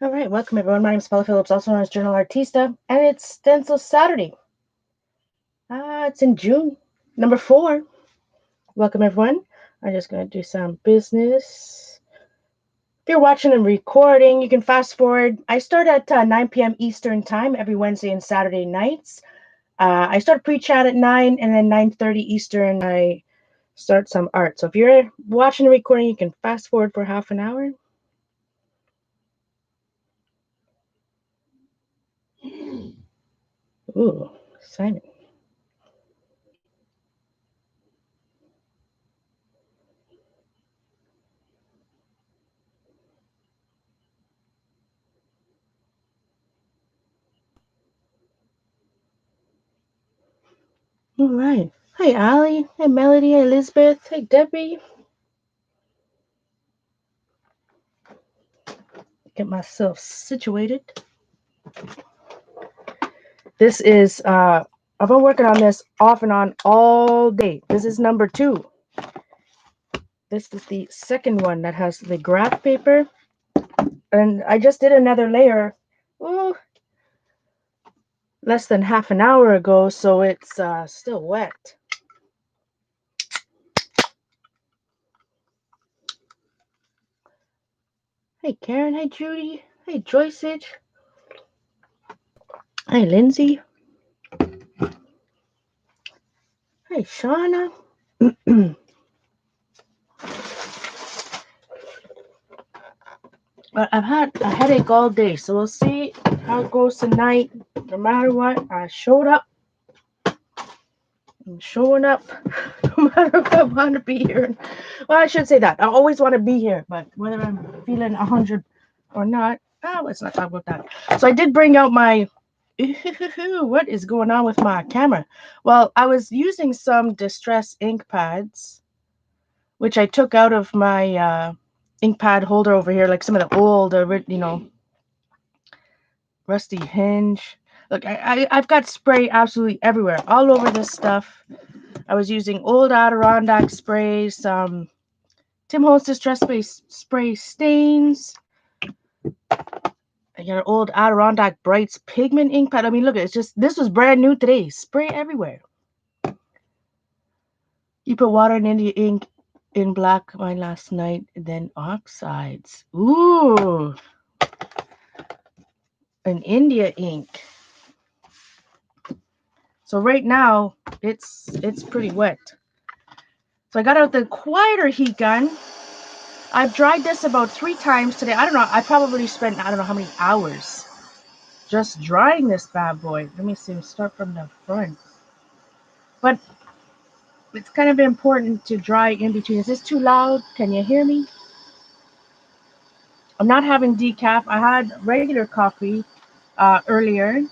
All right, welcome everyone. My name is Paula Phillips, also known as Journal Artista, and it's Stencil Saturday. It's in June, number 4. Welcome everyone. I'm just going to do some business. If you're watching and recording, you can fast forward. I start at 9 p.m. Eastern Time every Wednesday and Saturday nights. I start pre-chat at 9, and then 9:30 Eastern, I start some art. So if you're watching and recording, you can fast forward for half an hour. Ooh, Simon. All right. Hey, Allie. Hey, Melody. Hey, Elizabeth. Hey, Debbie. Get myself situated. This is, I've been working on this off and on all day. This is number 2. This is the second one that has the graph paper. And I just did another layer, ooh, less than half an hour ago, so it's still wet. Hey, Karen. Hey, Judy. Hey, Joyceage. Hey, Lindsay. Hey, Shauna. But I've had a headache all day, so we'll see how it goes tonight. No matter what, I showed up. I'm showing up no matter what. I want to be here. Well, I should say that. I always want to be here, but whether I'm feeling 100 or not, let's not talk about that. So I did bring out my. What is going on with my camera? Well, I was using some distress ink pads, which I took out of my ink pad holder over here, like some of the old, rusty hinge. Look, I've got spray absolutely everywhere, all over this stuff. I was using old Adirondack sprays, some Tim Holtz Distress spray stains. I got an old Adirondack Brights pigment ink pad. I mean, look, it's just, this was brand new today. Spray everywhere. You put water in India ink in black wine last night, then oxides. Ooh, an India ink. So right now, it's pretty wet. So I got out the quieter heat gun. I've dried this about 3 times today. I don't know. I probably spent, I don't know how many hours just drying this bad boy. Let me see. Start from the front. But it's kind of important to dry in between. Is this too loud? Can you hear me? I'm not having decaf. I had regular coffee earlier.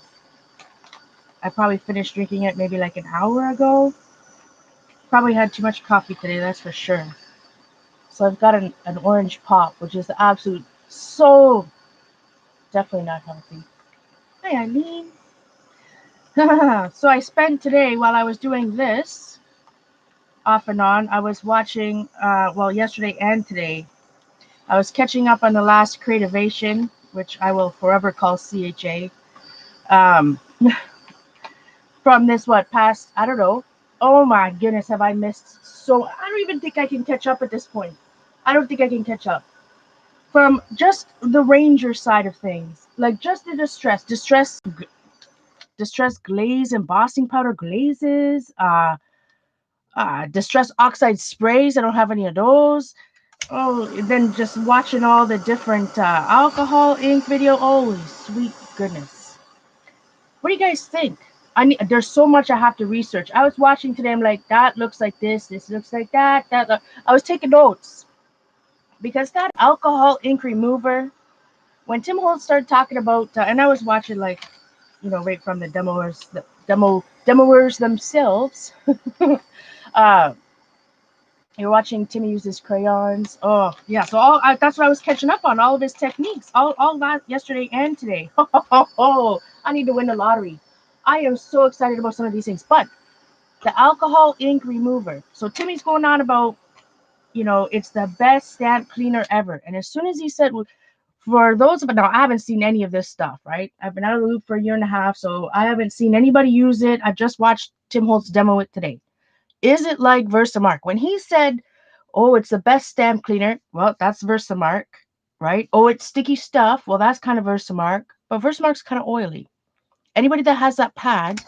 I probably finished drinking it maybe like an hour ago. Probably had too much coffee today, that's for sure. So I've got an orange pop, which is the absolute, so definitely not healthy. Hi, Eileen. So I spent today, while I was doing this, off and on, I was watching, yesterday and today, I was catching up on the last Creativation, which I will forever call CHA. Um, from this, past, I don't know. Oh my goodness, have I missed so, I don't even think I can catch up at this point. I don't think I can catch up. From just the Ranger side of things, like just the distress glaze, embossing powder glazes, distress oxide sprays. I don't have any of those. Oh, then just watching all the different alcohol ink video. Oh, sweet goodness. What do you guys think? There's so much I have to research. I was watching today. I'm like, that looks like this looks like that. I was taking notes because that alcohol ink remover. When Tim Holtz started talking about, and I was watching like, right from the demoers themselves. uh, you're watching Timmy use his crayons. Oh yeah, so that's what I was catching up on. All of his techniques, all that yesterday and today. I need to win the lottery. I am so excited about some of these things. But the alcohol ink remover. So Timmy's going on about, it's the best stamp cleaner ever. And as soon as he said, For those of now, I haven't seen any of this stuff, right? I've been out of the loop for a year and a half, so I haven't seen anybody use it. I just watched Tim Holtz demo it today. Is it like Versamark? When he said, "Oh, it's the best stamp cleaner," well, that's Versamark, right? Oh, it's sticky stuff. Well, that's kind of Versamark, but Versamark's kind of oily. Anybody that has that pad,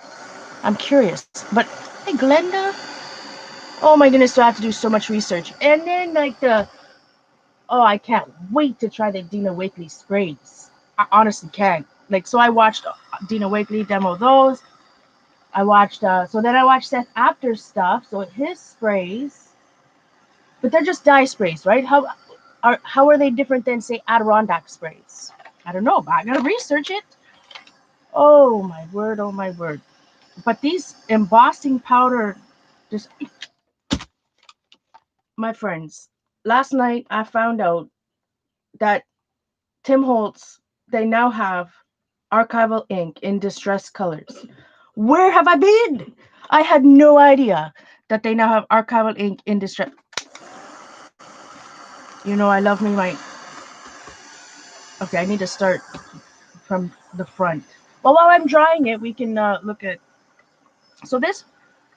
I'm curious. But hey, Glenda, oh my goodness, do I have to do so much research? And then like oh, I can't wait to try the Dina Wakley sprays. I honestly can't. Like, so I watched Dina Wakley demo those. I watched, so then I watched Seth After stuff. So his sprays, but they're just dye sprays, right? How are they different than say Adirondack sprays? I don't know, but I gotta research it. Oh my word! Oh my word! But these embossing powder, just my friends. Last night I found out that Tim Holtz, they now have archival ink in distress colors. Where have I been? I had no idea that they now have archival ink in distress. You know, I love me my. Okay, I need to start from the front. Well, while I'm drying it, we can look at. So this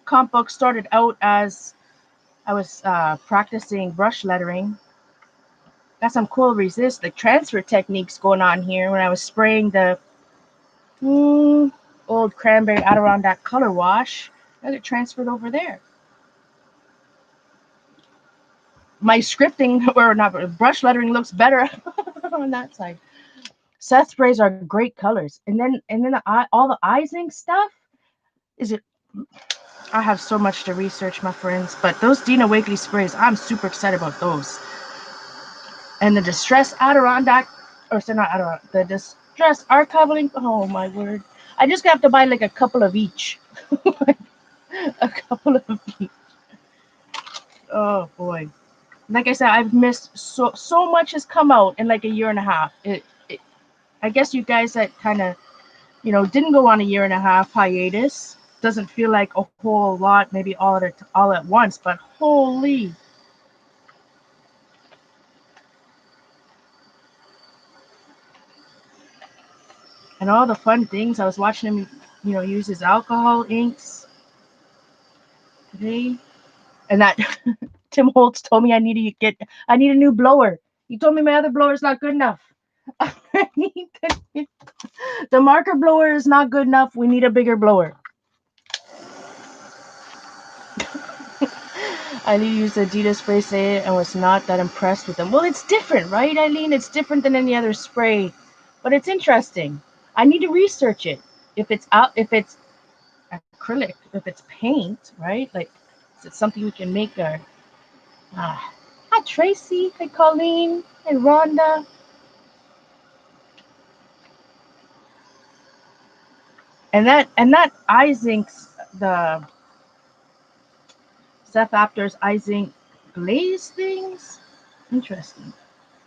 comp book started out as I was practicing brush lettering. Got some cool resist, like transfer techniques going on here when I was spraying the old cranberry Adirondack color wash. I got transferred over there. My scripting or not brush lettering looks better on that side. Seth sprays are great colors, and then all the Ising stuff is it. I have so much to research, my friends. But those Dina Wakley sprays, I'm super excited about those. And the distress Adirondack, or sorry, not Adirondack, the distress archival. Oh my word! I just have to buy like a couple of each. A couple of each. Oh boy! Like I said, I've missed so much has come out in like a year and a half. I guess you guys that kind of didn't go on a year and a half hiatus doesn't feel like a whole lot, maybe all at once, but holy. And all the fun things. I was watching him, use his alcohol inks today. And that Tim Holtz told me I need a new blower. He told me my other blower is not good enough. I need the marker blower is not good enough. We need a bigger blower. Eileen used Adidas spray say and was not that impressed with them. Well, it's different, right, Eileen? It's different than any other spray, but it's interesting. I need to research it. If it's acrylic, if it's paint, right? Like, is it something we can make? Or hi Tracy, hi Colleen, hi Rhonda. And that Isaac's the Seth Apter's Isaac glaze things. Interesting.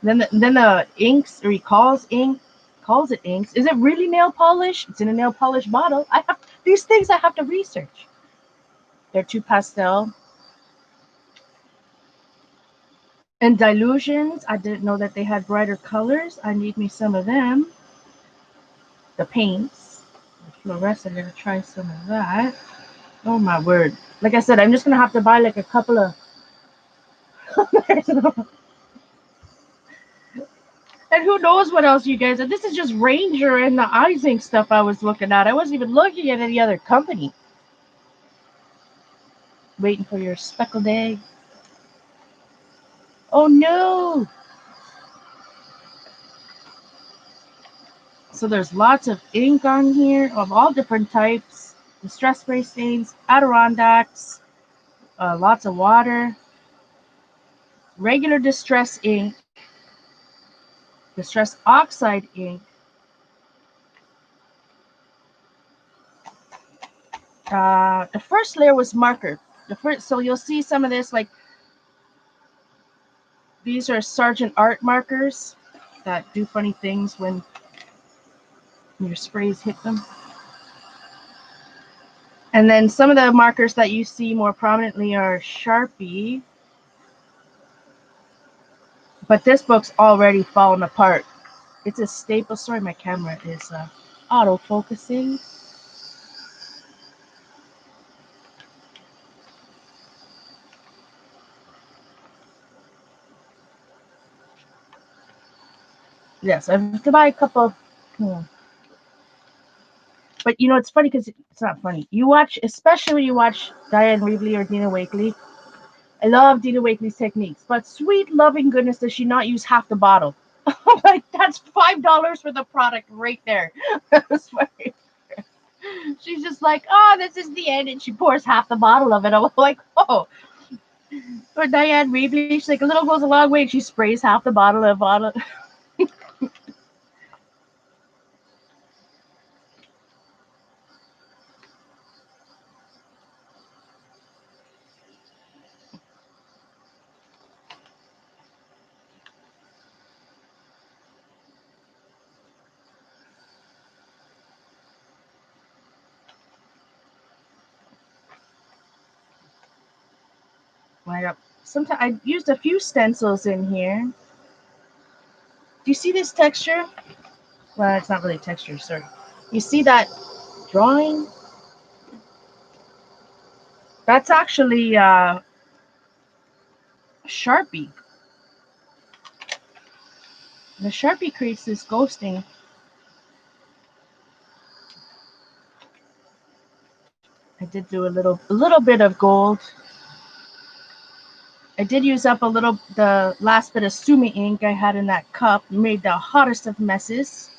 Then the inks, or he calls it inks. Is it really nail polish? It's in a nail polish bottle. I have these things I have to research. They're too pastel. And dilutions, I didn't know that they had brighter colors. I need me some of them. The paints, the fluorescent, I'm gonna try some of that. Oh my word. Like I said, I'm just gonna have to buy like a couple of and who knows what else you guys are. This is just Ranger and the Ising stuff I was looking at. I wasn't even looking at any other company. Waiting for your speckled egg. Oh no! So there's lots of ink on here of all different types. Distress spray stains, Adirondacks, lots of water, regular distress ink, distress oxide ink. The first layer was marker. So you'll see some of this, like these are Sergeant Art markers that do funny things when your sprays hit them. And then some of the markers that you see more prominently are Sharpie. But this book's already fallen apart. It's a staple. Sorry, my camera is auto focusing. Yes, I have to buy a couple. Hmm. But you know, it's funny because it's not funny. You watch, especially when you watch Diane Reevely or Dina Wakely. I love Dina Wakely's techniques, but sweet loving goodness, does she not use half the bottle? Like that's $5 for the product right there. That's funny. She's just like, oh, this is the end, and she pours half the bottle of it. I'm like, oh. Or Diane Reevely, she's like, a little goes a long way, and she sprays half the bottle of bottle. Right up. Sometimes I used a few stencils in here. Do you see this texture? Well, it's not really texture, sorry. You see that drawing? That's actually Sharpie. The Sharpie creates this ghosting. I did do a little bit of gold. I did use up a little the last bit of Sumi ink I had in that cup. Made the hottest of messes.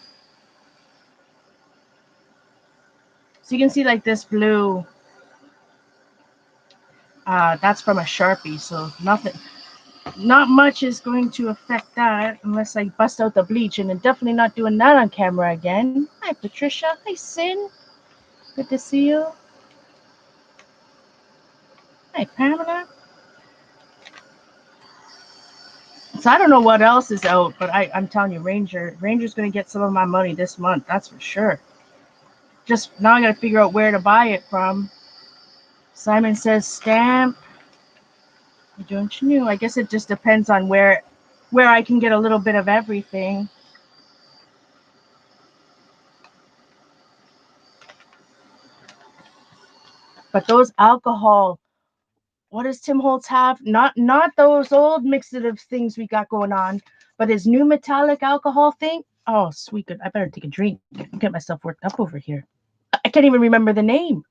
So you can see like this blue. That's from a Sharpie, so not much is going to affect that unless I bust out the bleach, and I'm definitely not doing that on camera again. Hi Patricia. Hi Sin. Good to see you. Hi Pamela. So I don't know what else is out, but I'm telling you, Ranger's gonna get some of my money this month. That's for sure. Just now I gotta figure out where to buy it from. Simon says stamp. Don't you know? I guess it just depends on where I can get a little bit of everything. But those alcohol, what does Tim Holtz have? Not those old mixative things we got going on, but his new metallic alcohol thing. Oh, sweet good. I better take a drink. Get myself worked up over here. I can't even remember the name.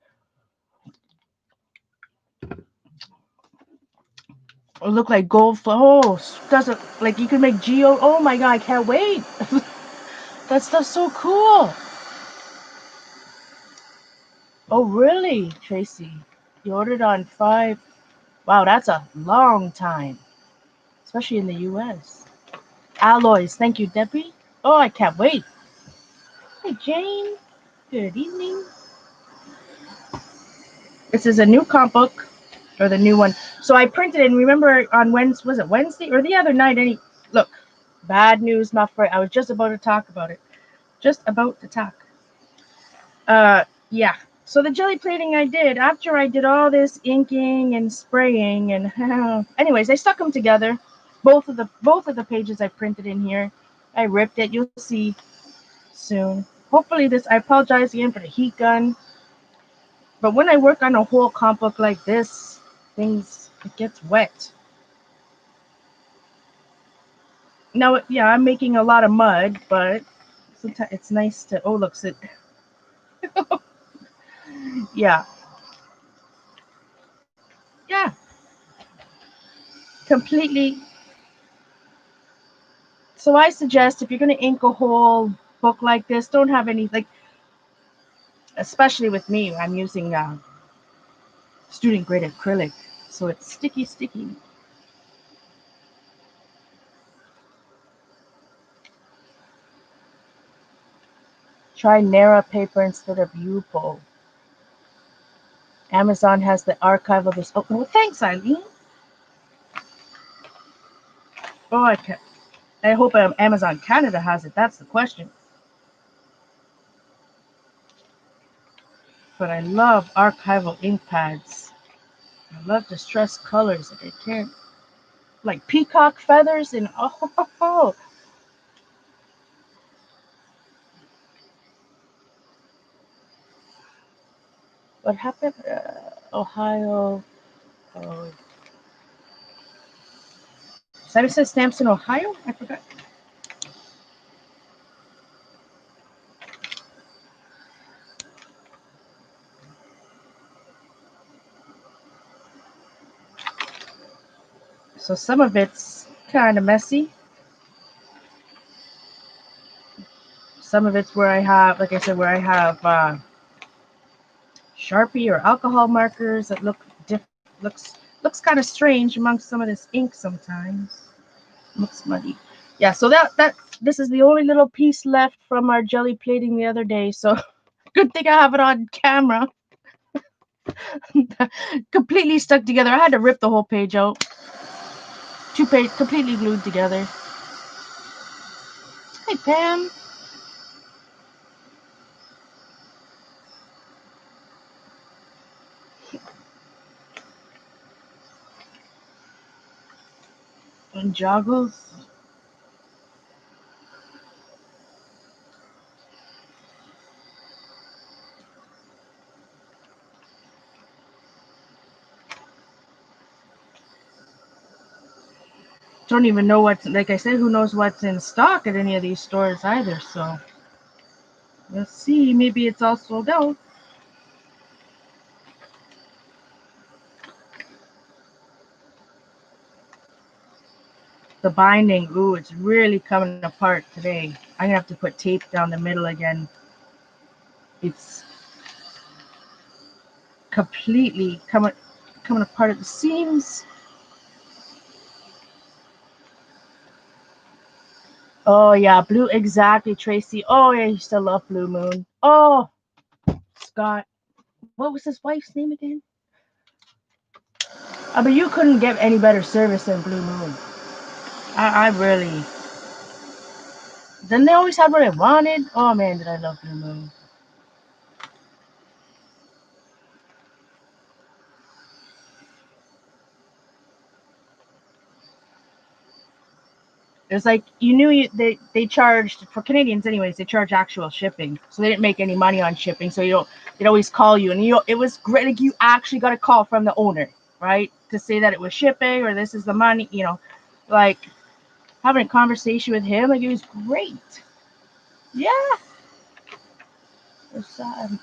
It look like gold. Oh, doesn't like you can make geo. Oh my god, I can't wait. That stuff's so cool. Oh really, Tracy? You ordered on 5. Wow, that's a long time, especially in the U.S. Alloys. Thank you, Debbie. Oh, I can't wait. Hi, Jane. Good evening. This is a new comp book, or the new one. So I printed it. And remember on Wednesday? Was it Wednesday or the other night? Look, bad news, not for. I was just about to talk about it. Just about to talk. Yeah. So the jelly plating I did after I did all this inking and spraying and anyways, I stuck them together. Both of the pages I printed in here. I ripped it. You'll see soon. Hopefully this. I apologize again for the heat gun. But when I work on a whole comp book like this, things it gets wet. Now, yeah, I'm making a lot of mud, but sometimes it's nice to. Oh, look, it. Yeah, yeah, completely. So I suggest if you're gonna ink a whole book like this, don't have any like. Especially with me, I'm using student grade acrylic, so it's sticky, sticky. Try Nara paper instead of U-Pole. Amazon has the archive of this. Oh, well, thanks, Eileen. Oh, I hope Amazon Canada has it. That's the question. But I love archival ink pads. I love distressed colors. Like I can't. Like peacock feathers and oh, What happened? Ohio. Oh, Simon says stamps in Ohio? I forgot. So some of it's kind of messy. Some of it's where I have, like I said, where I have Sharpie or alcohol markers that looks kind of strange amongst some of this ink sometimes. Looks muddy. Yeah, so that this is the only little piece left from our jelly plating the other day. So good thing I have it on camera. Completely stuck together. I had to rip the whole page out. Two page completely glued together. Hey Pam. And joggles. Don't even know what's, like I said, who knows what's in stock at any of these stores either. So let's see. Maybe it's all sold out. The binding, ooh, it's really coming apart today. I'm gonna have to put tape down the middle again. It's completely coming apart at the seams. Oh yeah, blue, exactly, Tracy. Oh yeah, you still love Blue Moon. Oh, Scott, what was his wife's name again? I mean, you couldn't get any better service than Blue Moon. I really. Then they always had what I wanted. Oh man, did I love Blue Moon. It was like you knew they charged for Canadians anyways. They charge actual shipping, so they didn't make any money on shipping. So they'd always call you, and it was great. Like you actually got a call from the owner, right, to say that it was shipping or this is the money. Like having a conversation with him, like it was great. Yeah, it was sad.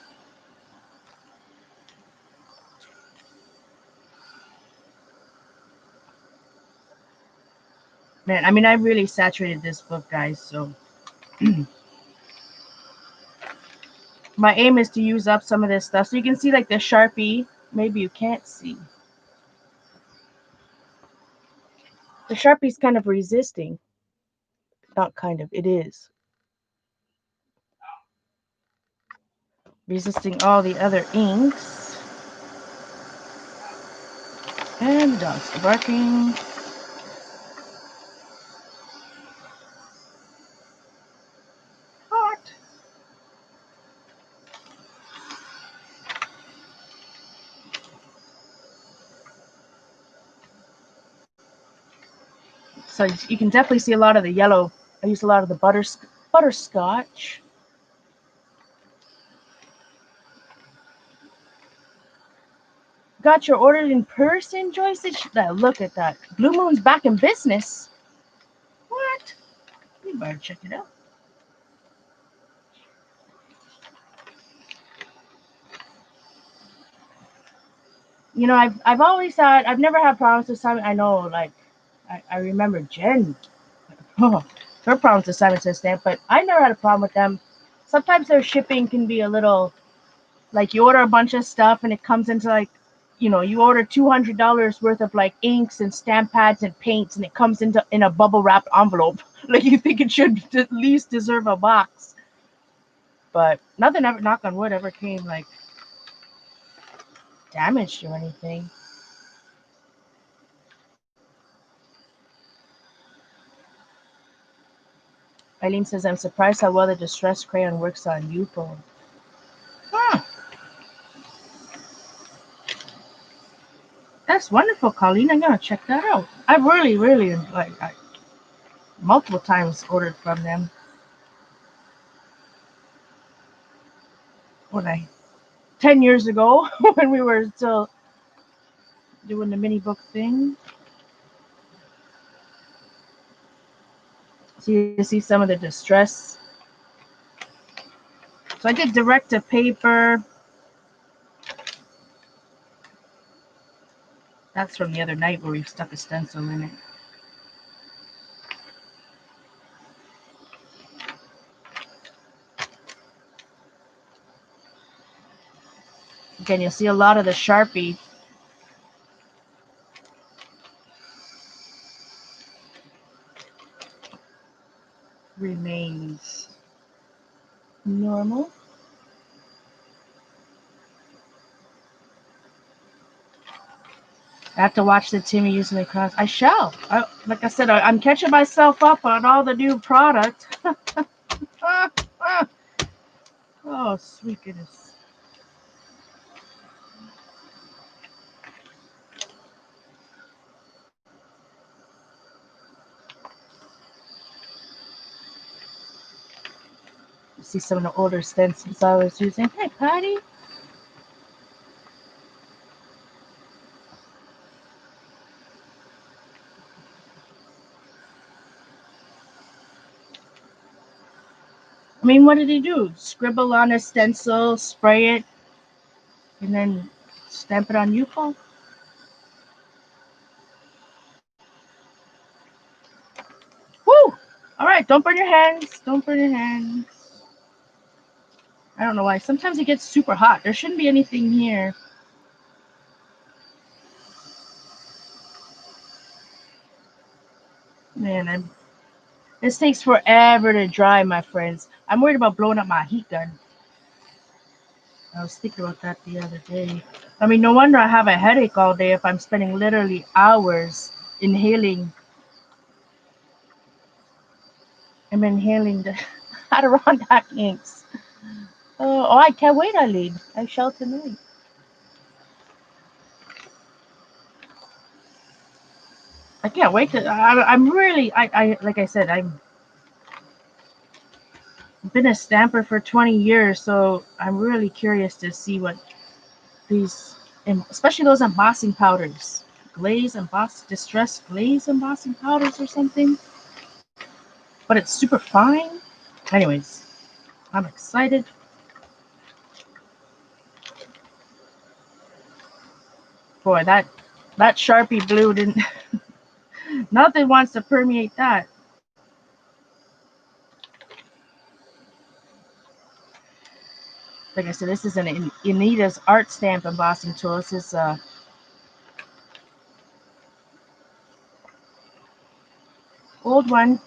Man, I mean, I really saturated this book, guys. So my aim is to use up some of this stuff, so you can see like the Sharpie. Maybe you can't see. The Sharpie's kind of resisting. Not kind of, it is. Resisting all the other inks. And the dogs are barking. Hot. So you can definitely see a lot of the yellow. I use a lot of the butterscotch. Got your order in person, Joyce? Look at that. Blue Moon's back in business. What? You better check it out. I've never had problems with Simon. I know, like, I remember Jen. Oh, her problems with Simon Says Stamp, but I never had a problem with them. Sometimes their shipping can be a little, like, you order a bunch of stuff and it comes into, like, you order $200 worth of, like, inks and stamp pads and paints, and it comes in a bubble wrapped envelope. Like, you think it should at least deserve a box. But nothing ever, knock on wood, ever came, like, damaged or anything. Eileen says, I'm surprised how well the distress crayon works on Yupo. Huh. That's wonderful, Colleen. I'm gonna check that out. I've really multiple times ordered from them. When I 10 years ago when we were still doing the mini book thing. So you see some of the distress. So I did direct to paper. That's from the other night where we stuck a stencil in it. Again, you'll see a lot of the Sharpie remains normal. I have to watch the Timmy using the cross. I shall. Like I said, I'm catching myself up on all the new product. Oh, sweet goodness. You see some of the older stencils I was using. Hey, Patty. I mean, what did he do? Scribble on a stencil, spray it, and then stamp it on U-Foam? Woo! All right, don't burn your hands. Don't burn your hands. I don't know why. Sometimes it gets super hot. There shouldn't be anything here. Man, this takes forever to dry, my friends. I'm worried about blowing up my heat gun. I was thinking about that the other day. I mean, no wonder I have a headache all day if I'm spending literally hours inhaling. I'm inhaling the Adirondack inks. Oh, I can't wait, Eileen. I shall tonight. I can't wait to. I'm really. Like I said, I've been a stamper for 20 years, so I'm really curious to see what these, especially those embossing powders, distressed glaze embossing powders or something. But it's super fine. Anyways, I'm excited. Boy, that Sharpie blue didn't. Nothing wants to permeate that. Like I said, this is an Anita's art stamp embossing tool. This is a old one.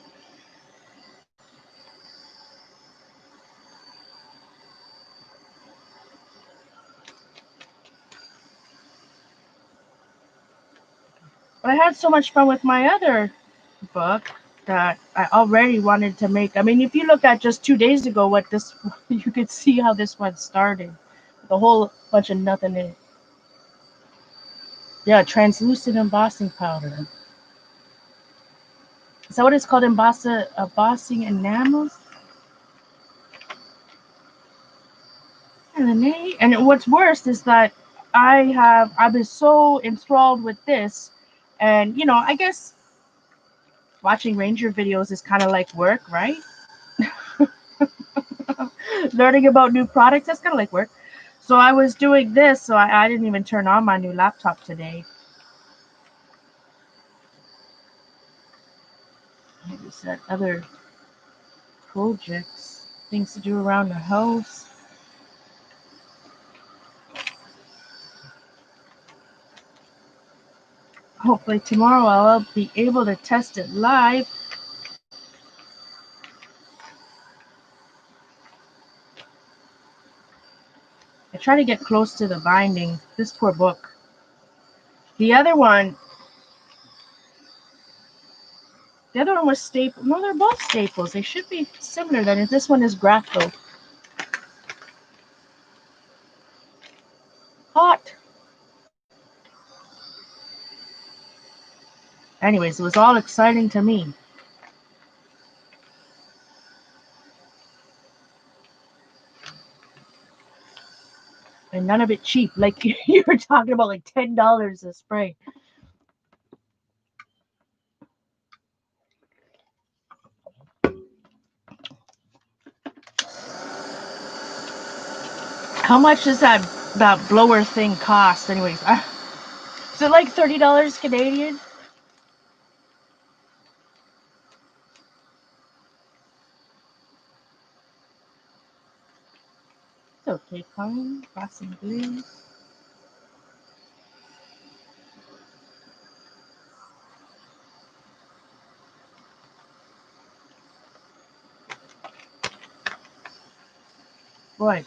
But I had so much fun with my other book that I already wanted to make. I mean, if you look at just 2 days ago, what this, you could see how this one started. With a whole bunch of nothing in it. Yeah, translucent embossing powder. Is that what it's called? Embossing enamels? And what's worse is that I've been so enthralled with this, and I guess watching ranger videos is kind of like work, right? Learning about new products, that's kind of like work. So I was doing this, so I didn't even turn on my new laptop today. Maybe set other projects, things to do around the house. Hopefully tomorrow I'll be able to test it live. I try to get close to the binding. This poor book. The other one was staple. No, they're both staples. They should be similar then. If this one is graphical. Hot. Anyways, it was all exciting to me. And none of it cheap. Like you were talking about, like $10 a spray. How much does that blower thing cost, anyways? Is it like $30 Canadian? It's okay, Colin. Crossing blue. Boy.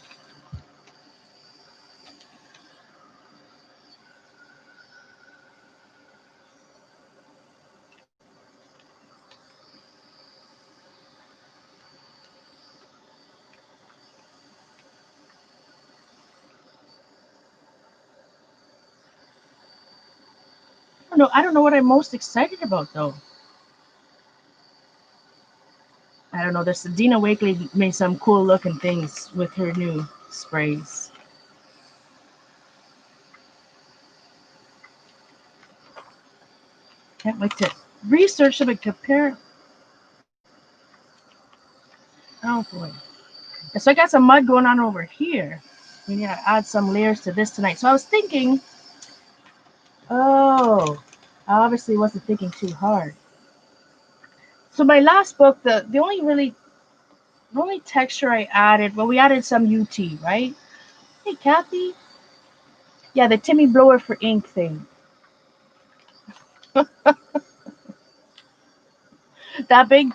I don't know what I'm most excited about though. I don't know. There's Dina Wakely made some cool looking things with her new sprays. Can't wait to research them and compare. Oh boy. So I got some mud going on over here. We need to add some layers to this tonight. So I was thinking, oh, I obviously wasn't thinking too hard. So my last book, the only texture I added, well, we added some UT, right? Hey, Kathy. Yeah, the Timmy blower for ink thing. That big.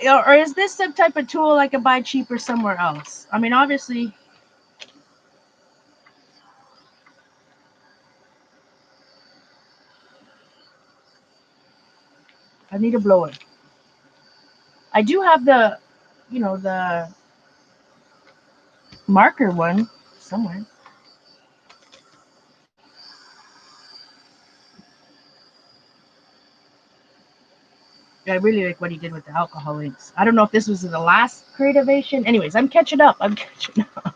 Or is this some type of tool I can buy cheaper somewhere else? I mean, obviously, I need a blower. I do have the marker one somewhere. I really like what he did with the alcohol inks. I don't know if this was the last creativation. Anyways, I'm catching up. I'm catching up.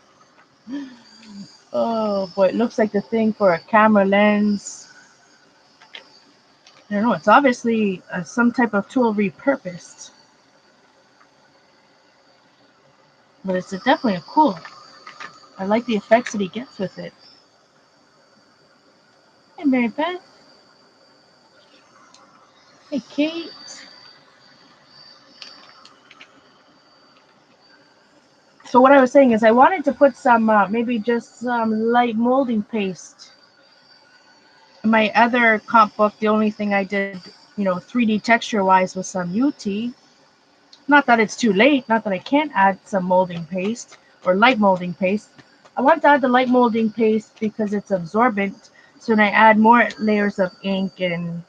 Oh boy, it looks like the thing for a camera lens. I don't know. It's obviously some type of tool repurposed, but it's definitely a cool. I like the effects that he gets with it. Hey, Mary Beth. Hey, Kate. So what I was saying is I wanted to put some, maybe just some light molding paste. In my other comp book, the only thing I did, 3D texture-wise was some UT. Not that it's too late, not that I can't add some molding paste or light molding paste. I want to add the light molding paste because it's absorbent. So when I add more layers of ink, and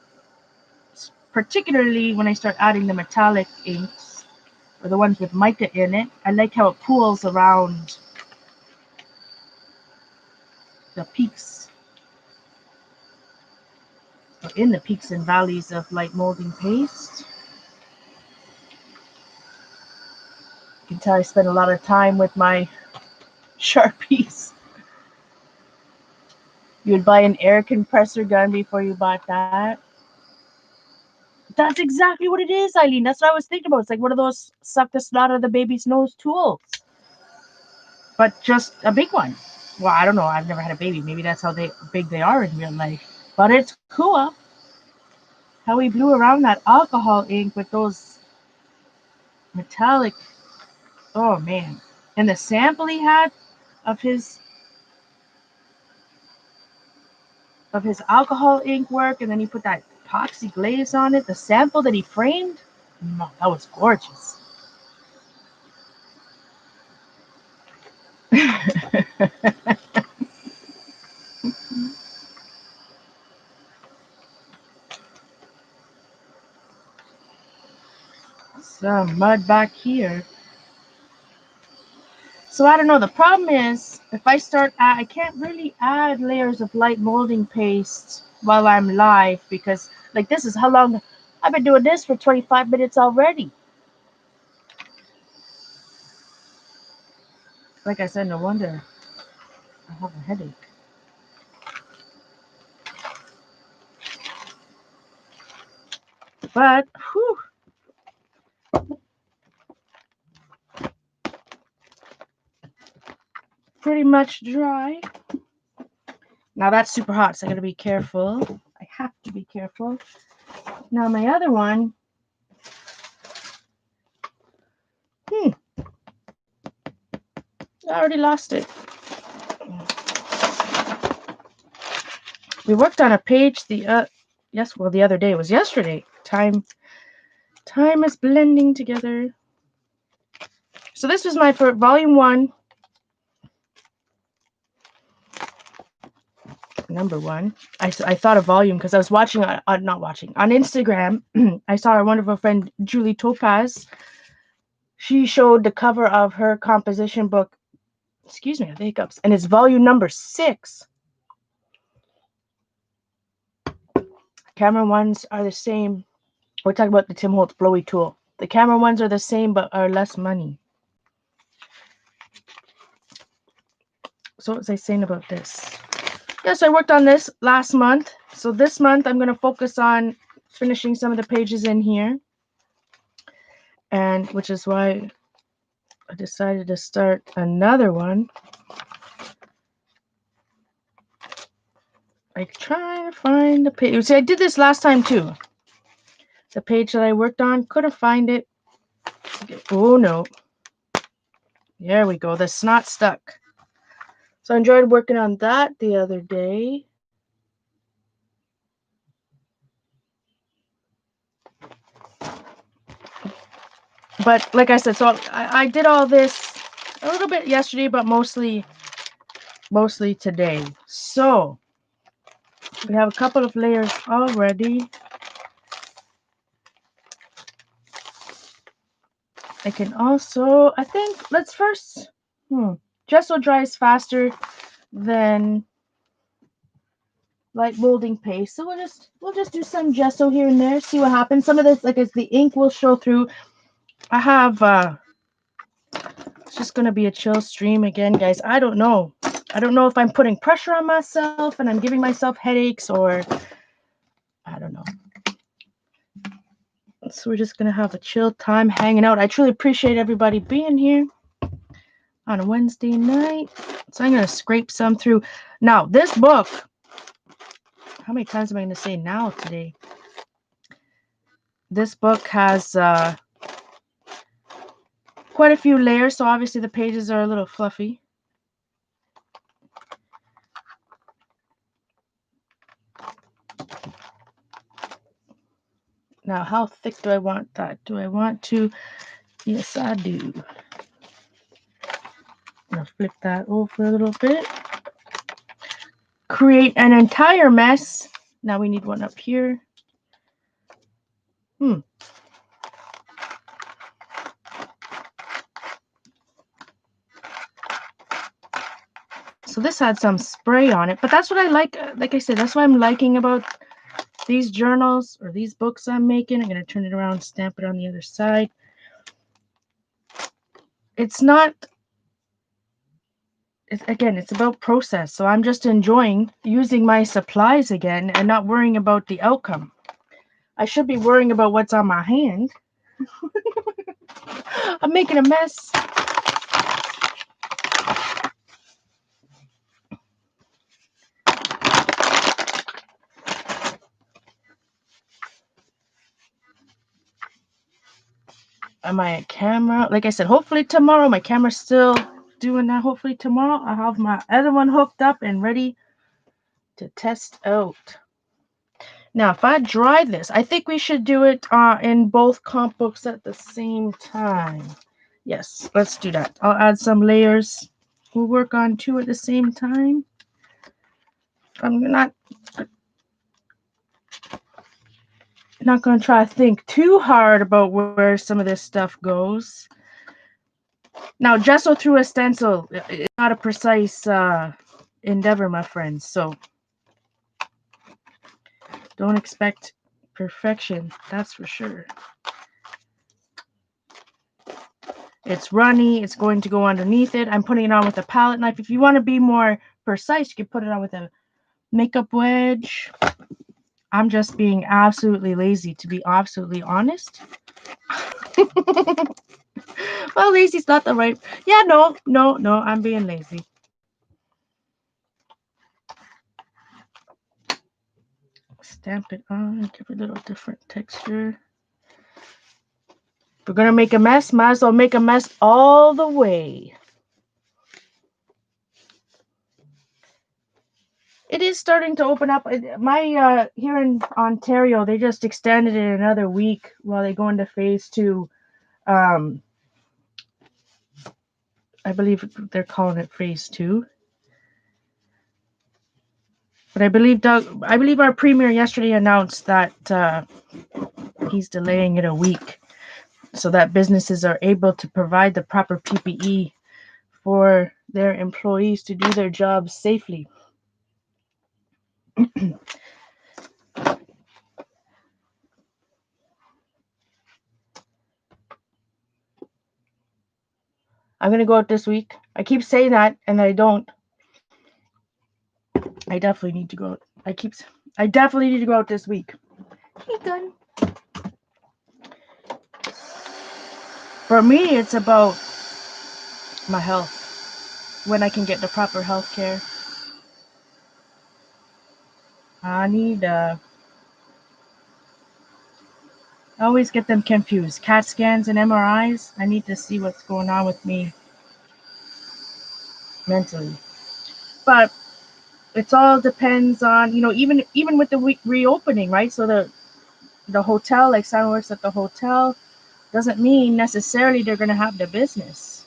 particularly when I start adding the metallic inks or the ones with mica in it, I like how it pools around the peaks, or in the peaks and valleys of light molding paste. You can tell I spend a lot of time with my Sharpies. You would buy an air compressor gun before you bought that. That's exactly what it is, Eileen. That's what I was thinking about. It's like one of those suck the snot out of the baby's nose tools, but just a big one. Well, I don't know. I've never had a baby. Maybe that's how big they are in real life. But it's cool how he blew around that alcohol ink with those metallic. Oh man! And the sample he had of his alcohol ink work, and then he put that epoxy glaze on it. The sample that he framed, that was gorgeous. Some mud back here. So I don't know. The problem is if I I can't really add layers of light molding paste while I'm live, because like this is how long I've been doing this for 25 minutes already. Like I said, no wonder I have a headache. But, whew, pretty much dry. Now that's super hot, so I gotta be careful. I have to be careful. Now my other one, I already lost it. We worked on a page the other day. It was yesterday. Time is blending together. So this was my for volume 1. Number 1. I thought of volume because I was watching not watching on Instagram. I saw our wonderful friend Julie Topaz. She showed the cover of her composition book. Excuse me, I have hiccups. And it's volume number 6. Camera ones are the same. We're talking about the Tim Holtz blowy tool. The camera ones are the same but are less money. So what was I saying about this? Yes, I worked on this last month. So this month I'm going to focus on finishing some of the pages in here. And which is why I decided to start another one. I try to find the page. See, I did this last time too. The page that I worked on, couldn't find it. Oh no. There we go. The snot stuck. So I enjoyed working on that the other day. But like I said, so I did all this a little bit yesterday, but mostly today. So we have a couple of layers already. I can also, I think, let's first, gesso dries faster than light molding paste. So we'll just do some gesso here and there, see what happens. Some of this, like as the ink will show through. I have, it's just going to be a chill stream again, guys. I don't know. I don't know if I'm putting pressure on myself and I'm giving myself headaches or I don't know. So we're just going to have a chill time hanging out. I truly appreciate everybody being here on a Wednesday night. So I'm going to scrape some through. Now, this book, how many times am I going to say now today? This book has quite a few layers, so obviously the pages are a little fluffy. Now, how thick do I want that? Do I want to? Yes, I do. I'm going to flip that over a little bit. Create an entire mess. Now we need one up here. So this had some spray on it, but that's what I like. Like I said, that's what I'm liking about these journals or these books I'm making. I'm going to turn it around, stamp it on the other side. It's not, again, it's about process. So I'm just enjoying using my supplies again and not worrying about the outcome. I should be worrying about what's on my hand. I'm making a mess. Am I at camera? Like I said, hopefully tomorrow, my camera's still doing that. Hopefully tomorrow I'll have my other one hooked up and ready to test out. Now, if I dry this, I think we should do it in both comp books at the same time. Yes, let's do that. I'll add some layers. We'll work on 2 at the same time. I'm not going to try to think too hard about where some of this stuff goes. Now, gesso through a stencil is not a precise endeavor, my friends. So don't expect perfection. That's for sure. It's runny. It's going to go underneath it. I'm putting it on with a palette knife. If you want to be more precise. You can put it on with a makeup wedge. I'm just being absolutely lazy, to be absolutely honest. Well, lazy's not the right. Yeah, no. I'm being lazy. Stamp it on, give it a little different texture. If we're gonna make a mess, might as well make a mess all the way. It is starting to open up. My here in Ontario, they just extended it another week while they go into phase 2. Um, I believe they're calling it phase 2. But I believe our premier yesterday announced that he's delaying it a week so that businesses are able to provide the proper PPE for their employees to do their jobs safely. I'm gonna go out this week. I keep saying that, and I don't. I definitely need to go out. I definitely need to go out this week. Hey, gun. For me, it's about my health. When I can get the proper health care. I need. I always get them confused. CAT scans and MRIs. I need to see what's going on with me mentally. But it all depends on, even with the reopening, right? So the hotel, like Simon works at the hotel, doesn't mean necessarily they're gonna have the business.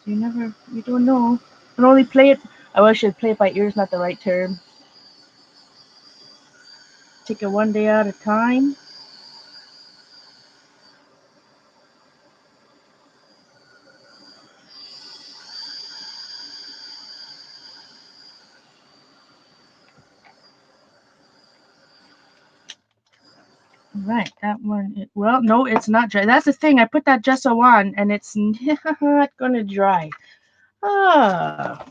So you don't know. You can only play it. I should play it by ear is not the right term. Take it one day at a time. Right, that one. Well, no, it's not dry. That's the thing. I put that gesso on, and it's not gonna dry. Ah,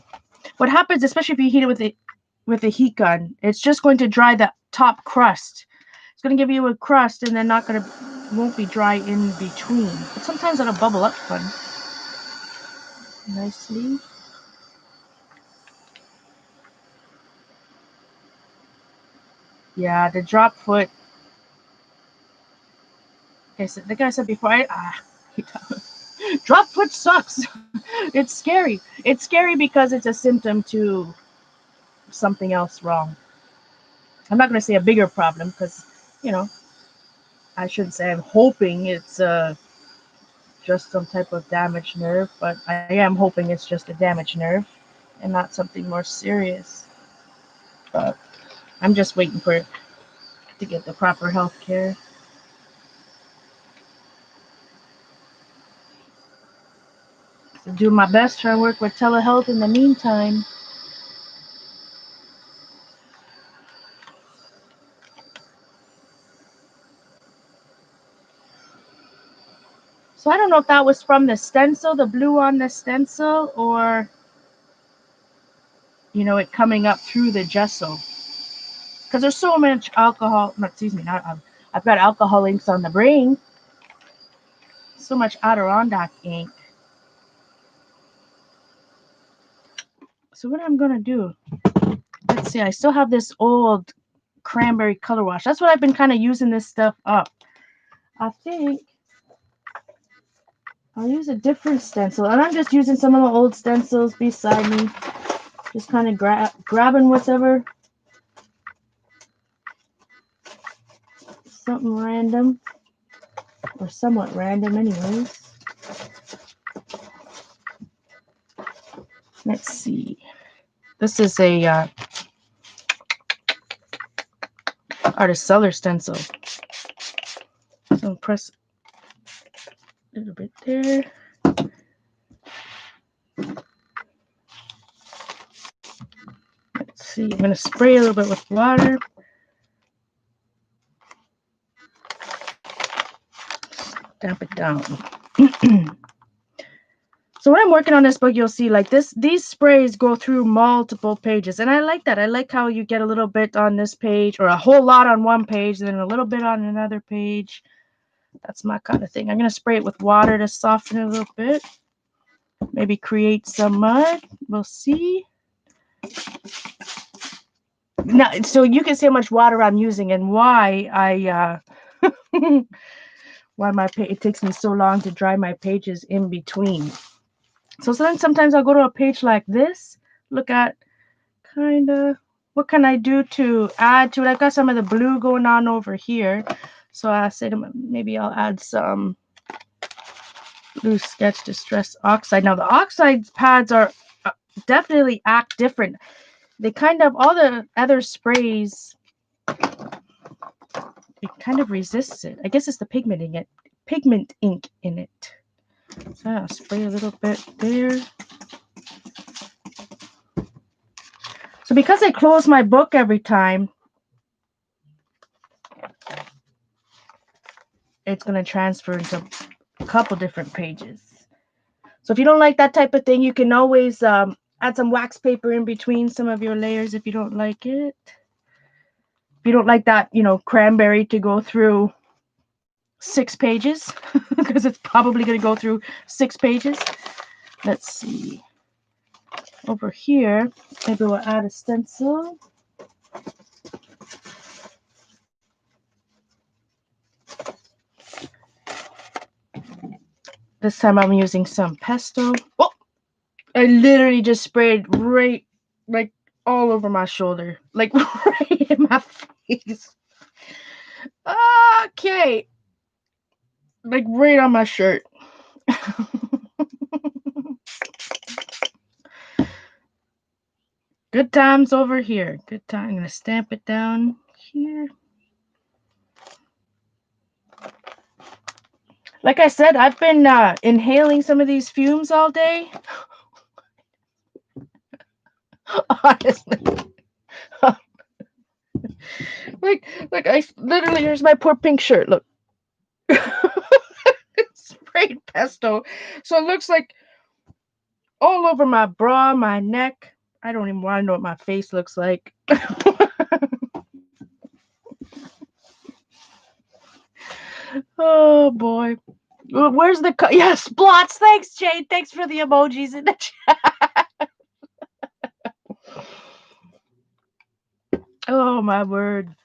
what happens, especially if you heat it with a heat gun, it's just going to dry the top crust. It's gonna give you a crust, and then won't be dry in between. But sometimes it'll bubble up fun, nicely. Yeah, the drop foot. Like I said before, drop foot sucks. It's scary. It's scary because it's a symptom to something else wrong. I'm not going to say a bigger problem because, you know, I shouldn't say I'm hoping it's just some type of damaged nerve, but I am hoping it's just a damaged nerve and not something more serious. But I'm just waiting for it to get the proper health care. So do my best, try and work with telehealth in the meantime. So I don't know if that was from the stencil, the blue on the stencil, or it coming up through the gesso. Because there's so much alcohol. No, excuse me, not I've got alcohol inks on the brain. So much Adirondack ink. So what I'm gonna do? Let's see. I still have this old cranberry color wash. That's what I've been kind of using this stuff up. I think I'll use a different stencil, and I'm just using some of the old stencils beside me. Just kind of grabbing whatever. Something random, or somewhat random, anyways. Let's see. This is a artist seller stencil. So press a little bit there. Let's see. I'm gonna spray a little bit with water. Damp it down. So when I'm working on this book, you'll see like these sprays go through multiple pages. And I like that. I like how you get a little bit on this page or a whole lot on one page, and then a little bit on another page. That's my kind of thing. I'm going to spray it with water to soften it a little bit. Maybe create some mud. We'll see. Now, so you can see how much water I'm using and why it takes me so long to dry my pages in between. So then sometimes I'll go to a page like this, look at kind of what can I do to add to it. I've got some of the blue going on over here. So I say to maybe I'll add some blue sketch distress oxide. Now the oxide pads are definitely act different. They kind of, all the other sprays, it kind of resists it. I guess it's the pigment ink in it. So I'll spray a little bit there. So because I close my book every time, it's going to transfer into a couple different pages. So if you don't like that type of thing, you can always add some wax paper in between some of your layers if you don't like it. If you don't like that, cranberry to go through 6 pages, because it's probably going to go through 6 pages. Let's see. Over here, maybe we'll add a stencil. This time I'm using some pesto. Oh, I literally just sprayed right, like, all over my shoulder. Like, right in my face. Okay. Like, right on my shirt. Good times over here. Good time. I'm going to stamp it down here. Like I said, I've been inhaling some of these fumes all day. Honestly. like I literally, here's my poor pink shirt. Look. Sprayed pesto. So it looks like all over my bra, my neck. I don't even want to know what my face looks like. Oh boy. Where's the yes, blots. Thanks, Jade. Thanks for the emojis in the chat. Oh my word.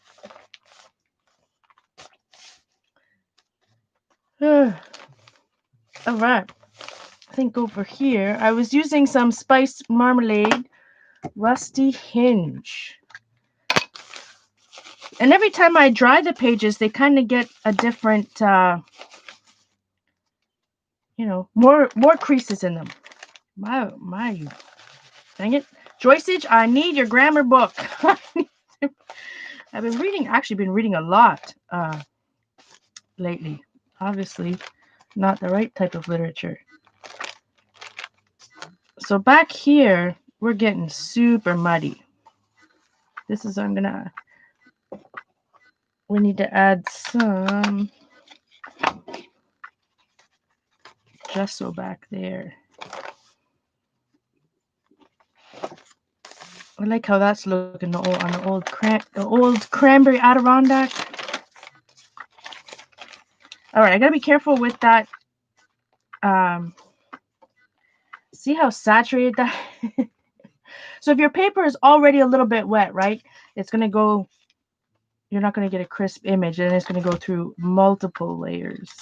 All right. I think over here I was using some spiced marmalade, rusty hinge. And every time I dry the pages, they kind of get a different more creases in them. My dang it. Joyceage, I need your grammar book. I've been reading a lot lately. Obviously, not the right type of literature. So back here, we're getting super muddy. This is, we need to add some gesso back there. I like how that's looking on the old cranberry Adirondack. All right, I gotta be careful with that. See how saturated that? So if your paper is already a little bit wet, right? It's gonna go. You're not gonna get a crisp image, and it's gonna go through multiple layers.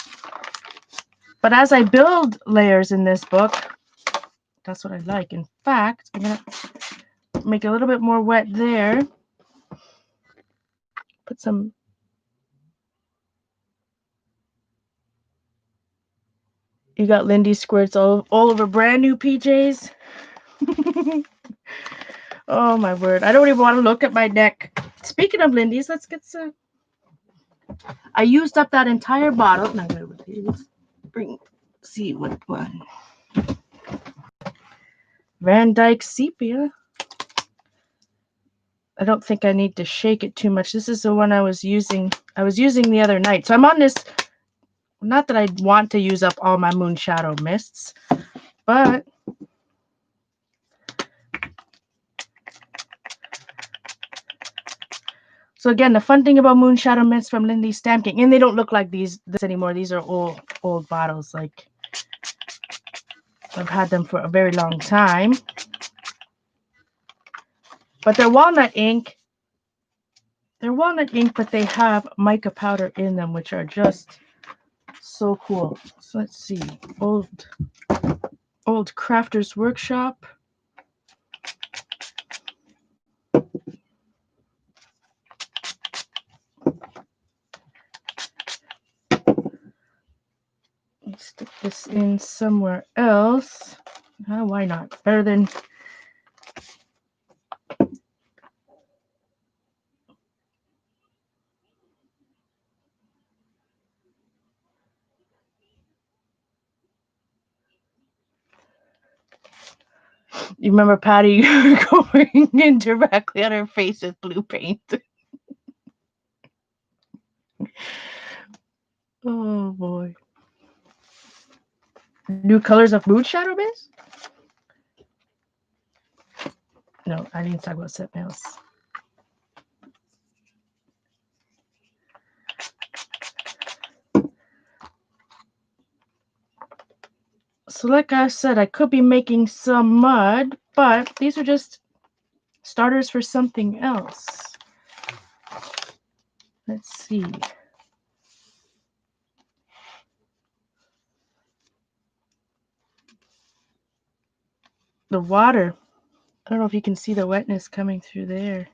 But as I build layers in this book, that's what I like. In fact, I'm gonna make a little bit more wet there. Put some. You got Lindy squirts all over brand new PJs. Oh my word. I don't even want to look at my neck. Speaking of Lindy's, let's get some. I used up that entire bottle. Now I'm going to see what one. Van Dyke Sepia. I don't think I need to shake it too much. This is the one I was using the other night. So I'm on this, not that I want to use up all my Moonshadow mists, but so again, the fun thing about Moon Shadow Mints from Lindy's Stamp King, and they don't look like this anymore. These are old bottles. Like I've had them for a very long time. But they're walnut ink. They're walnut ink, but they have mica powder in them, which are just so cool. So let's see. Old Crafters Workshop. Let's stick this in somewhere else. Why not? Better than... You remember Patty going in directly on her face with blue paint? Oh boy. New colors of Moon Shadow Base? No, I didn't talk about set mails. So like I said, I could be making some mud, but these are just starters for something else. Let's see. The water. I don't know if you can see the wetness coming through there.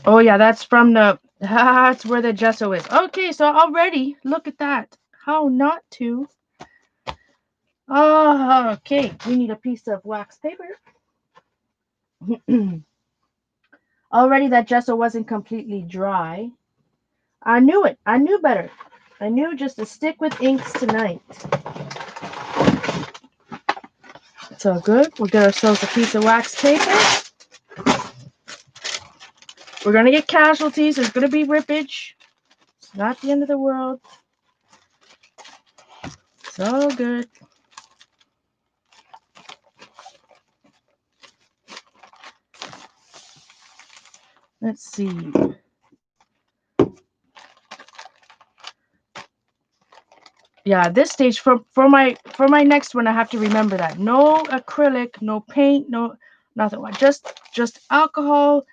Oh yeah, that's from the... That's where the gesso is. Okay, so already, look at that. How not to? Oh, okay, we need a piece of wax paper. Already that gesso wasn't completely dry. I knew it. I knew better. I knew just to stick with inks tonight. It's all good. We'll get ourselves a piece of wax paper. We're going to get casualties. There's going to be rippage. It's not the end of the world. It's all good. Let's see. Yeah, at this stage for my next one, I have to remember that no acrylic, no paint, no nothing. Just alcohol,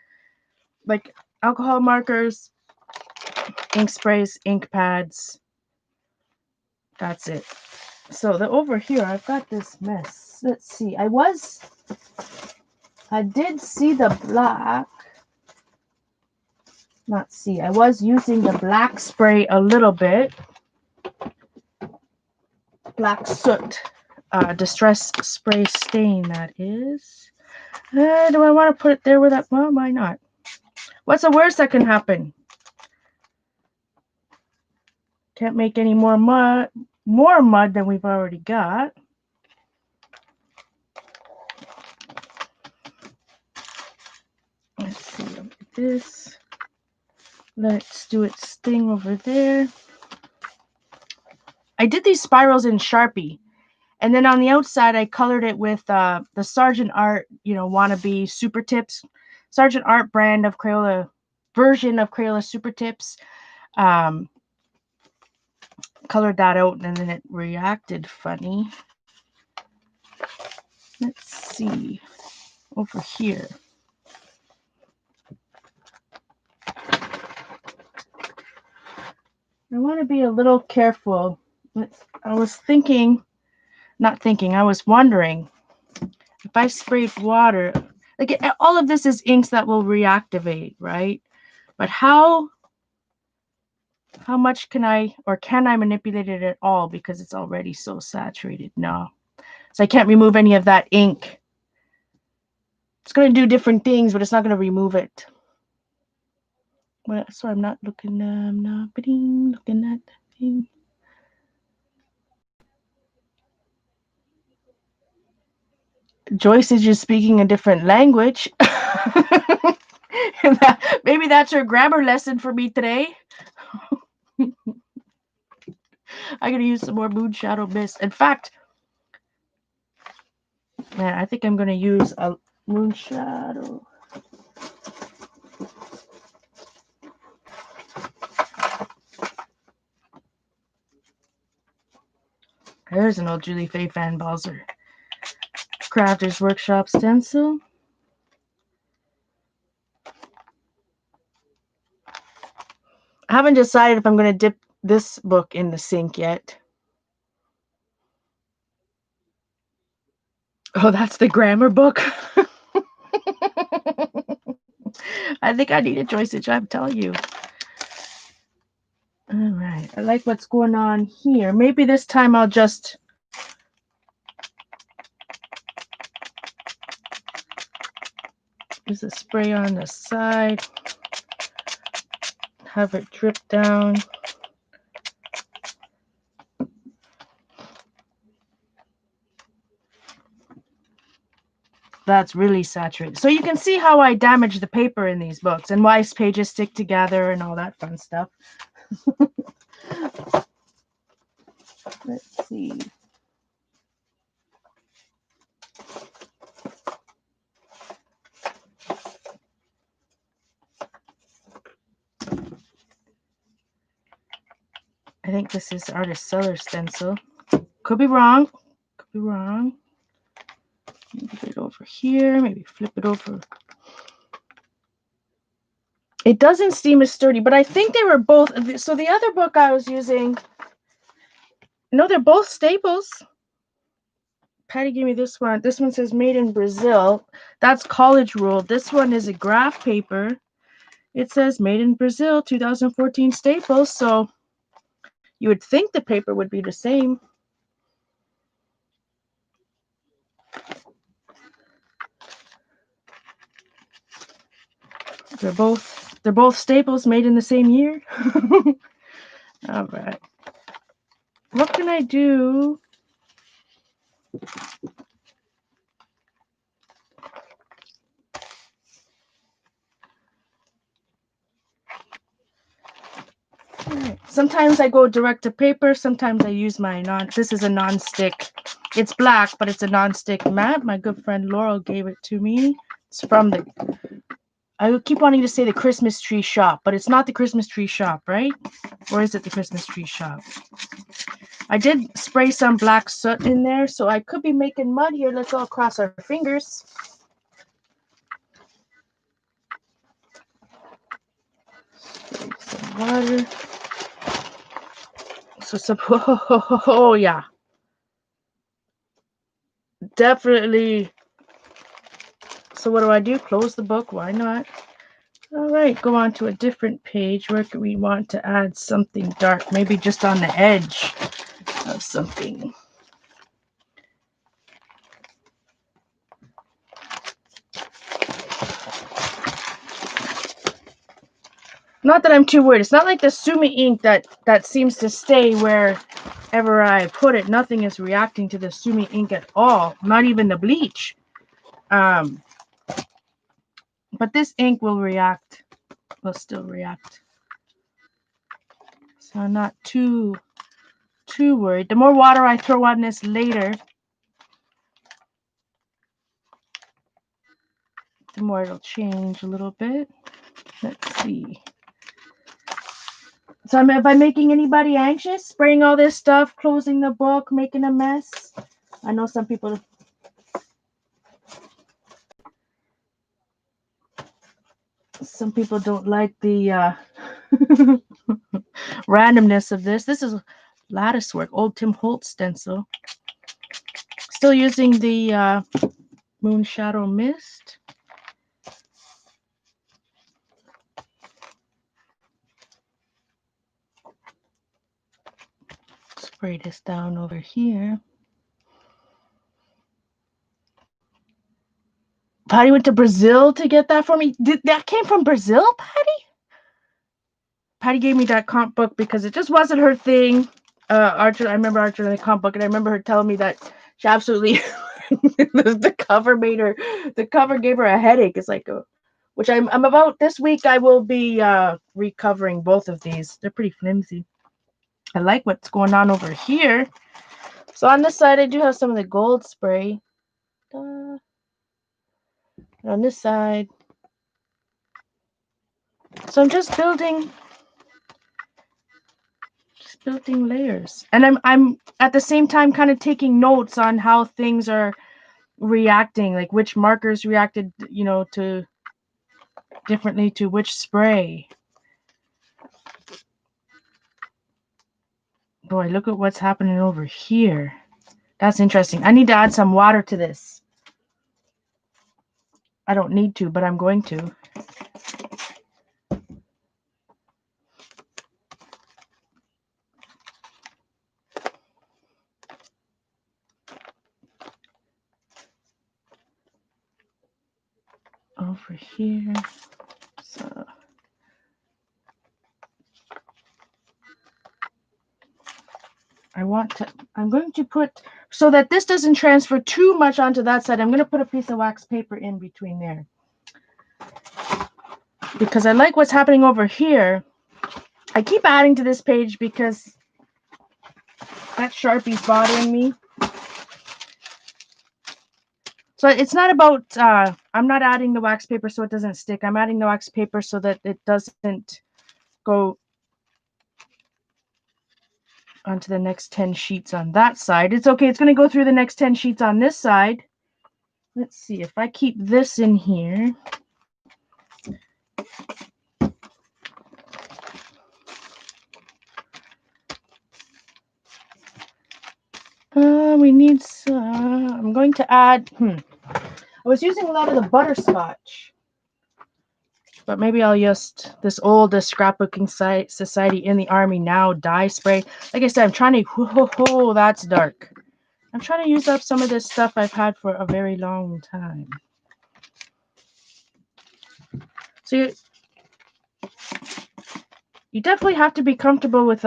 like alcohol markers, ink sprays, ink pads. That's it. So over here, I've got this mess. Let's see. I did see the black. Not see. I was using the black spray a little bit. Black soot, distress spray stain, that is. Do I want to put it there with that? Well, why not? What's the worst that can happen? Can't make any more mud than we've already got. Let's see, this. Let's do its thing over there. I did these spirals in Sharpie. And then on the outside, I colored it with the Sargent Art, wannabe Super Tips. Sargent Art brand of Crayola, version of Crayola Super Tips. Colored that out, and then it reacted funny. Let's see. Over here. I want to be a little careful. I was wondering if I sprayed water, like all of this is inks that will reactivate, right? But how much can I manipulate it at all because it's already so saturated? No. So I can't remove any of that ink. It's going to do different things, but it's not going to remove it. Well, so I'm not looking, looking at that thing. Joyce is just speaking a different language. Maybe that's her grammar lesson for me today. I gotta use some more moon shadow mist. In fact, man, I think I'm gonna use a moon shadow. There's an old Julie Faye Fan Balzer Crafters Workshop stencil. I haven't decided if I'm going to dip this book in the sink yet. Oh, that's the grammar book. I think I need a joy stitch, I'm telling you. All right, I like what's going on here. Maybe this time I'll just use a spray on the side, have it drip down. That's really saturated. So you can see how I damage the paper in these books and why pages stick together and all that fun stuff. Let's see. I think this is Artist Seller stencil. Could be wrong. Could be wrong. Move it over here. Maybe flip it over. It doesn't seem as sturdy, but I think they were both. So the other book I was using, no, they're both staples. Patty gave me this one. This one says made in Brazil. That's college ruled. This one is a graph paper. It says made in Brazil, 2014 staples. So you would think the paper would be the same. They're both staples made in the same year. All right. What can I do? Right. Sometimes I go direct to paper. Sometimes I use my this is a non-stick. It's black, but it's a non-stick mat. My good friend Laurel gave it to me. It's from I keep wanting to say the Christmas tree shop, but it's not the Christmas tree shop, right? Or is it the Christmas tree shop? I did spray some black soot in there, so I could be making mud here. Let's all cross our fingers. Spray some water. So oh yeah. Definitely. So what do? Close the book. Why not? All right, go on to a different page. Where could we want to add something dark? Maybe just on the edge of something. Not that I'm too worried. It's not like the Sumi ink that seems to stay wherever I put it. Nothing is reacting to the Sumi ink at all. Not even the bleach. But this ink will react. Will still react. So I'm not too worried. The more water I throw on this later, the more it'll change a little bit. Let's see. So am I making anybody anxious? Spraying all this stuff, closing the book, making a mess? I know some people don't like the randomness of this. This is lattice work, old Tim Holtz stencil. Still using the Moon Shadow Mist. Spray this down over here. Patty went to Brazil to get that for me. That came from Brazil, Patty? Patty gave me that comp book because it just wasn't her thing. Archer, I remember Archer in the comp book, and I remember her telling me that she absolutely the cover gave her a headache. It's like, which I'm about this week. I will be recovering both of these. They're pretty flimsy. I like what's going on over here. So on this side, I do have some of the gold spray. On this side. So I'm just building layers. And I'm at the same time kind of taking notes on how things are reacting, like which markers reacted, you know, to differently to which spray. Boy, look at what's happening over here. That's interesting. I need to add some water to this. I don't need to, but I'm going to. Over here. So I'm going to put, so that this doesn't transfer too much onto that side, I'm going to put a piece of wax paper in between there. Because I like what's happening over here. I keep adding to this page because that Sharpie's bothering me. So it's not about, I'm not adding the wax paper so it doesn't stick. I'm adding the wax paper so that it doesn't go onto the next 10 sheets on that side. It's okay. It's going to go through the next 10 sheets on this side. Let's see if I keep this in here. We need some, I'm going to add, I was using a lot of the butterscotch, but maybe I'll just, this oldest scrapbooking society in the army now dye spray. Like I said, I'm trying to, that's dark. I'm trying to use up some of this stuff I've had for a very long time. So you definitely have to be comfortable with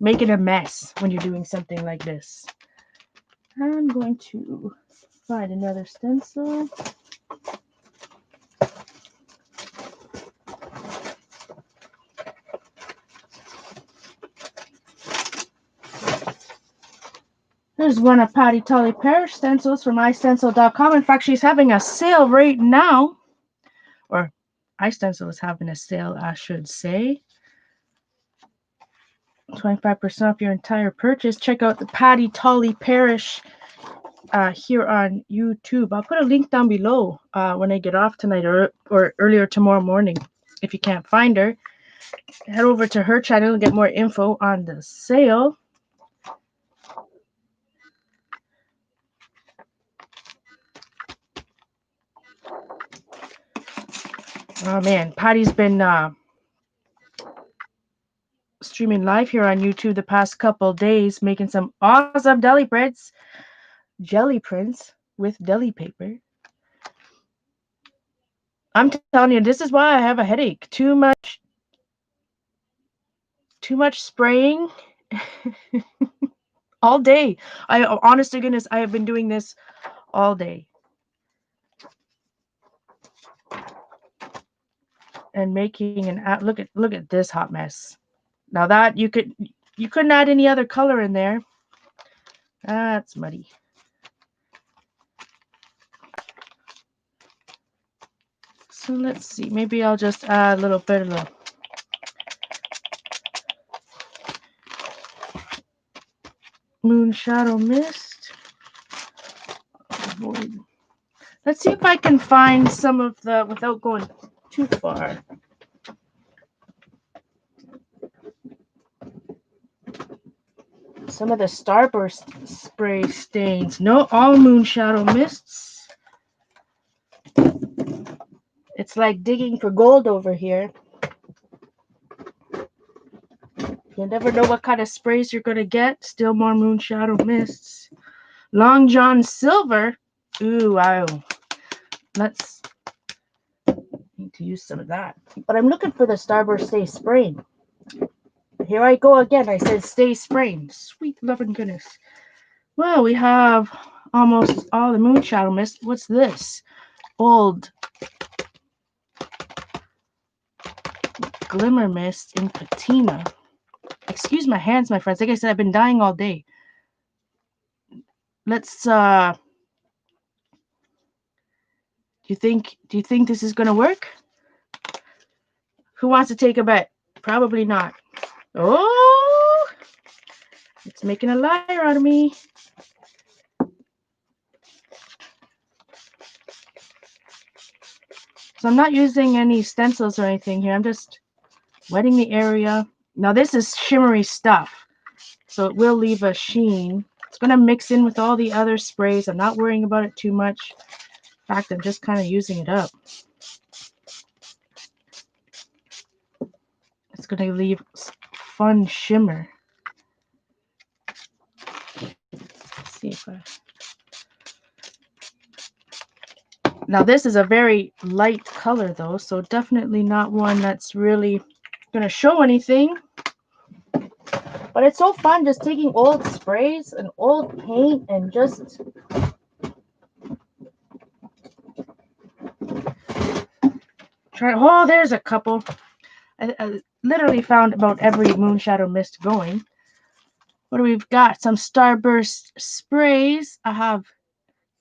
making a mess when you're doing something like this. I'm going to find another stencil. There's one of Patty Tully Parrish stencils from iStencil.com. In fact, she's having a sale right now. Or iStencil is having a sale, I should say. 25% off your entire purchase. Check out the Patty Tully Parrish here on YouTube. I'll put a link down below when I get off tonight or earlier tomorrow morning. If you can't find her, head over to her channel and get more info on the sale. Oh man, Patty's been streaming live here on YouTube the past couple days, making some awesome jelly prints with deli paper. I'm telling you, this is why I have a headache. Too much spraying all day. Honest to goodness, I have been doing this all day. And making an look at this hot mess. Now that you couldn't add any other color in there. That's muddy. So let's see. Maybe I'll just add a little bit of the moon shadow mist. Let's see if I can find some of the, without going too far. Some of the Starburst spray stains. No, all moon shadow mists. It's like digging for gold over here. You never know what kind of sprays you're going to get. Still more moon shadow mists. Long John Silver. Ooh, wow. Let's need to use some of that. But I'm looking for the Starburst Stay Spraying. Here I go again. I said stay spraying. Sweet loving goodness. Well, we have almost all the moon shadow mist. What's this? Old glimmer mist in patina. excuse my hands, my friends. Like I said, I've been dying all day. Let's do you think this is gonna work? Who wants to take a bet? Probably not. Oh, it's making a liar out of me. So I'm not using any stencils or anything here. I'm just wetting the area. Now this is shimmery stuff, so it will leave a sheen. It's going to mix in with all the other sprays. I'm not worrying about it too much. In fact, I'm just kind of using it up. It's going to leave fun shimmer. Let's see if I... Now this is a very light color though, so definitely not one that's really going to show anything. But it's so fun just taking old sprays and old paint and just try. Oh, there's a couple. I literally found about every Moonshadow mist going. What do we've got? Some Starburst sprays. I have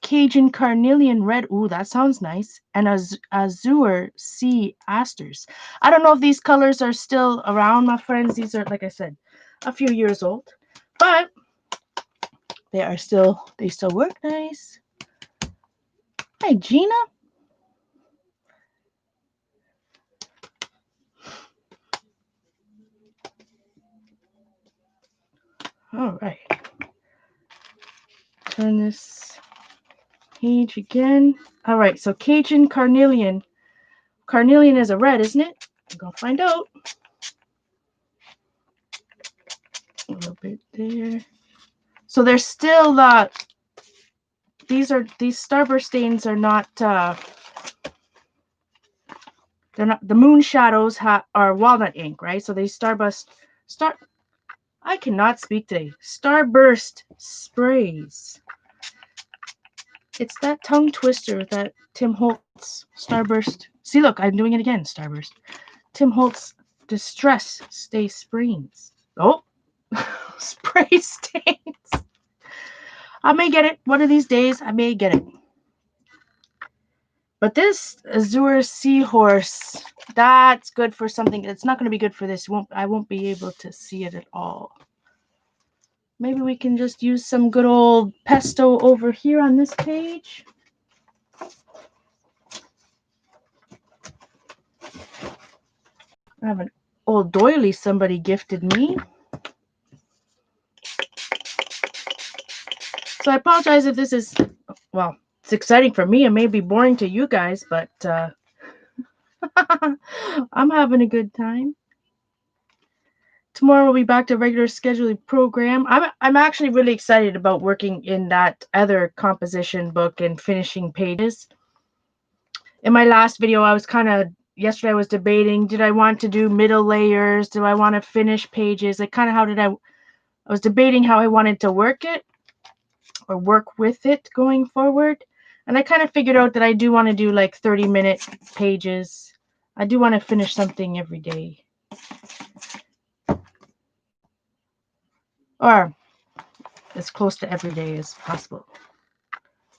Cajun Carnelian Red. Ooh, that sounds nice. And Azure Sea Asters. I don't know if these colors are still around, my friends. These are, like I said, a few years old. But they still work nice. Hi, Gina. All right. Turn this page again. All right, so Cajun Carnelian. Carnelian is a red, isn't it? I'm going to find out. A little bit there. So there's still these Starburst stains are not they're not, the Moonshadows are walnut ink, right? So they I cannot speak today. Starburst sprays. It's that tongue twister that Tim Holtz Starburst. See, look, I'm doing it again. Starburst. Tim Holtz Distress Stay Sprays. Oh, spray stains. I may get it one of these days. I may get it. But this Azure Seahorse, that's good for something. It's not going to be good for this. I won't be able to see it at all. Maybe we can just use some good old pesto over here on this page. I have an old doily somebody gifted me. So I apologize if this is, well, it's exciting for me. It may be boring to you guys, but I'm having a good time. Tomorrow we'll be back to regular scheduled program. I'm actually really excited about working in that other composition book and finishing pages. In my last video, yesterday I was debating, did I want to do middle layers? Do I want to finish pages? Like kind of I was debating how I wanted to work it or work with it going forward. And I kind of figured out that I do want to do like 30-minute pages. I do want to finish something every day. Or as close to every day as possible.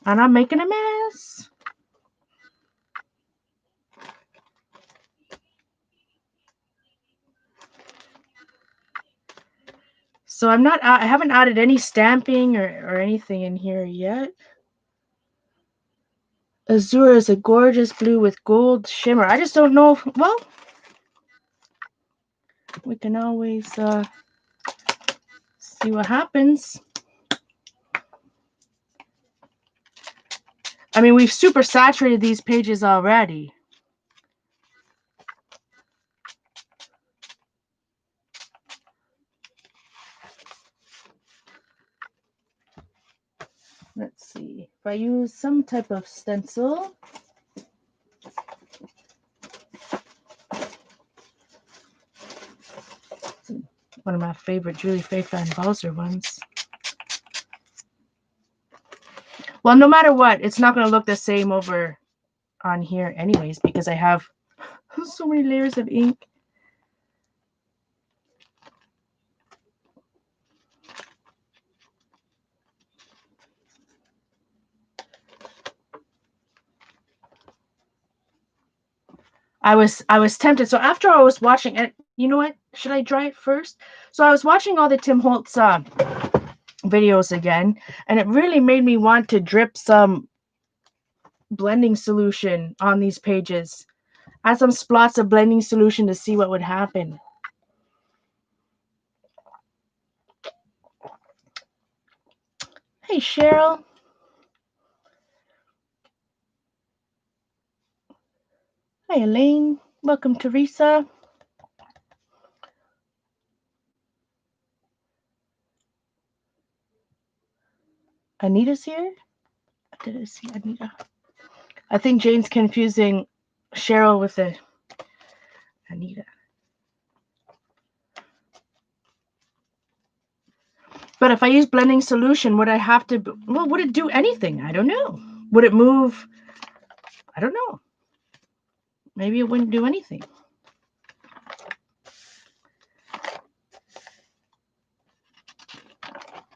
And I'm making a mess. So I haven't added any stamping or anything in here yet. Azure is a gorgeous blue with gold shimmer. I just don't know well, we can always see what happens. I mean, we've super saturated these pages already. Let's see. If I use some type of stencil. One of my favorite Julie Faye Van Balzer ones. Well, no matter what, it's not going to look the same over on here anyways because I have so many layers of ink. I was tempted. So after I was watching, and you know what? Should I dry it first? So I was watching all the Tim Holtz videos again, and it really made me want to drip some blending solution on these pages. Add some splots of blending solution to see what would happen. Hey, Cheryl. Hi, Elaine. Welcome, Teresa. Anita's here. Did I see Anita? I think Jane's confusing Cheryl with Anita. But if I use blending solution, would I have to, well, would it do anything? I don't know. Would it move? I don't know. Maybe it wouldn't do anything.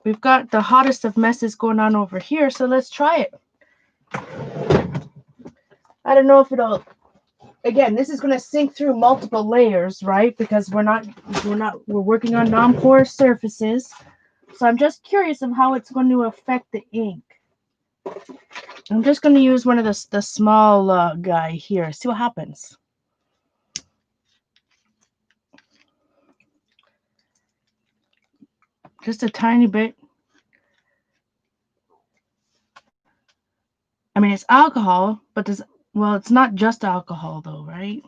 We've got the hottest of messes going on over here, so let's try it. I don't know if it'll, again, this is going to sink through multiple layers, right? Because we're working on non-porous surfaces. So I'm just curious of how it's going to affect the ink. I'm just going to use one of the small guy here. See what happens. Just a tiny bit. I mean, it's alcohol, but well, it's not just alcohol though, right?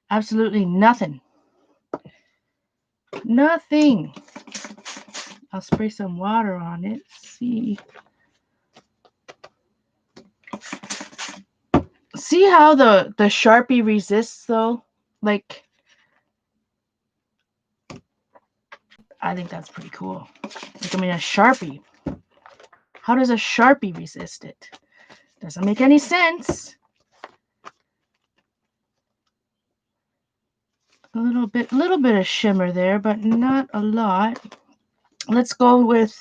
Absolutely nothing. Nothing. I'll spray some water on it. See how the Sharpie resists though? Like, I think that's pretty cool. Like, I mean, a Sharpie. How does a Sharpie resist it? Doesn't make any sense. A little bit of shimmer there, but not a lot. Let's go with,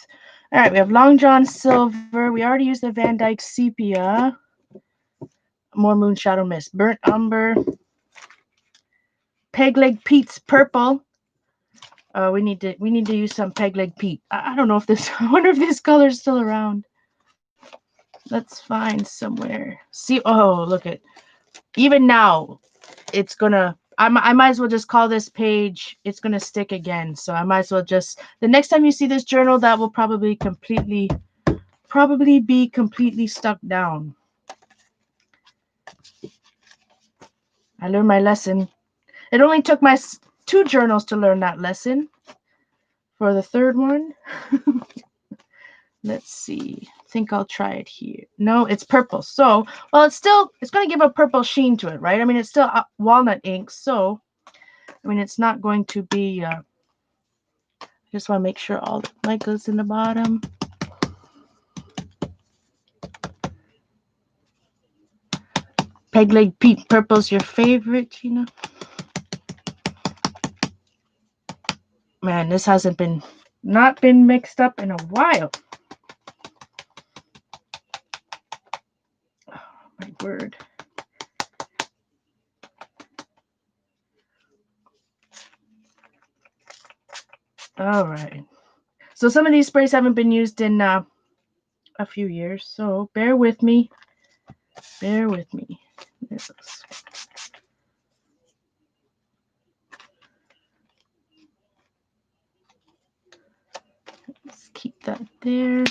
all right, we have Long John Silver. We already used the Van Dyke Sepia. More Moonshadow Mist. Burnt Umber. Peg Leg Pete's Purple. We need to use some Peg Leg Pete. I don't know if this, I wonder if this color is still around. Let's find somewhere. See, oh, look at, even now, it's gonna, I might as well just call this page, it's gonna stick again. So I might as well just, the next time you see this journal, that will probably be completely stuck down. I learned my lesson. It only took my 2 journals to learn that lesson. For the third one, let's see. I think I'll try it here. No, it's purple. So, well, it's going to give a purple sheen to it, right? I mean, it's still walnut ink. So, I mean, it's not going to be, I just want to make sure all the light goes in the bottom. Peg Leg Pete Purple's your favorite, you know? Man, this hasn't been, not been mixed up in a while. Oh, my word. All right. So some of these sprays haven't been used in a few years, so bear with me. Bear with me. Let's keep that there.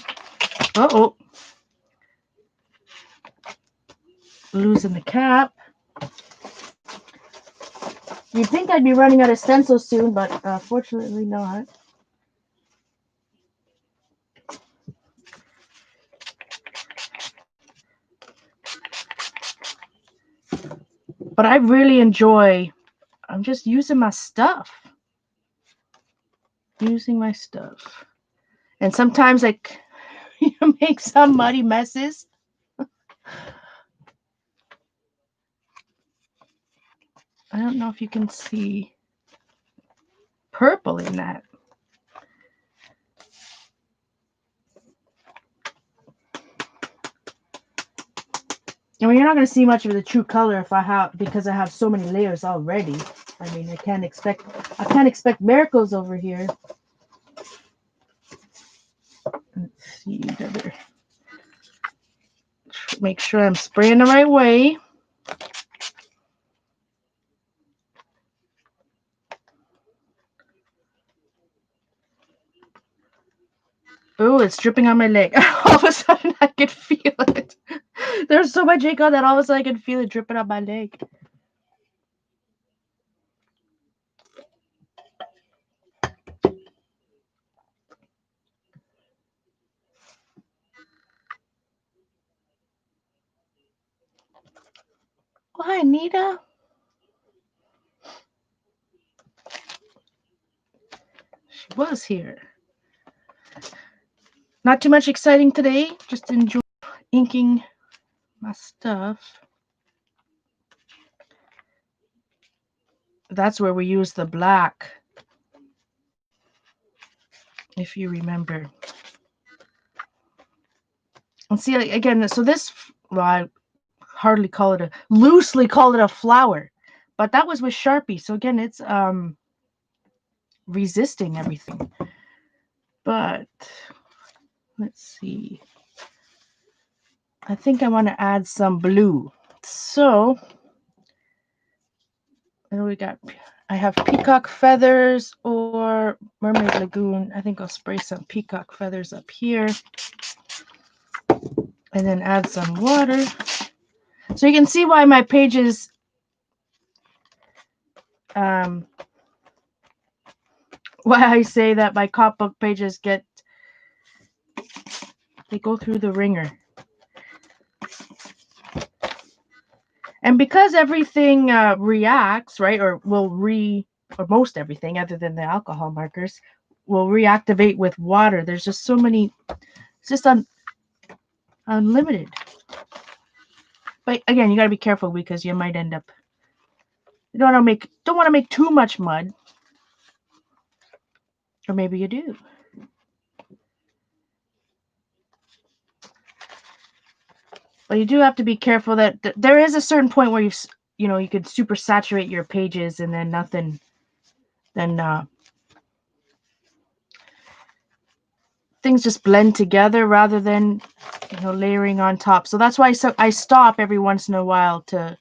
Uh-oh. Losing the cap. You'd think I'd be running out of stencil soon, but fortunately not. But I really enjoy, I'm just using my stuff. Using my stuff. And sometimes you make some muddy messes. I don't know if you can see purple in that. I mean, you're not going to see much of the true color because I have so many layers already. I mean, I can't expect miracles over here. Let's see, better make sure I'm spraying the right way. Oh, it's dripping on my leg. All of a sudden, I can feel it. There's so much ink on that all of a sudden I can feel it dripping on my leg. Oh, hi, Anita. She was here. Not too much exciting today. Just enjoy inking my stuff. That's where we use the black, if you remember. And see, again, so this, well, I loosely call it a flower, but that was with Sharpie. So again, it's resisting everything. But let's see. I think I want to add some blue. So, and I have peacock feathers or mermaid lagoon. I think I'll spray some peacock feathers up here and then add some water. So you can see why my pages why I say that my copbook pages they go through the ringer. And because everything reacts, right, or most everything other than the alcohol markers will reactivate with water. There's just so many, it's just unlimited. But again, you got to be careful because you might end up, you don't want to make too much mud. Or maybe you do. But you do have to be careful that there is a certain point where you could super saturate your pages and then things just blend together rather than layering on top. So that's why I stop every once in a while to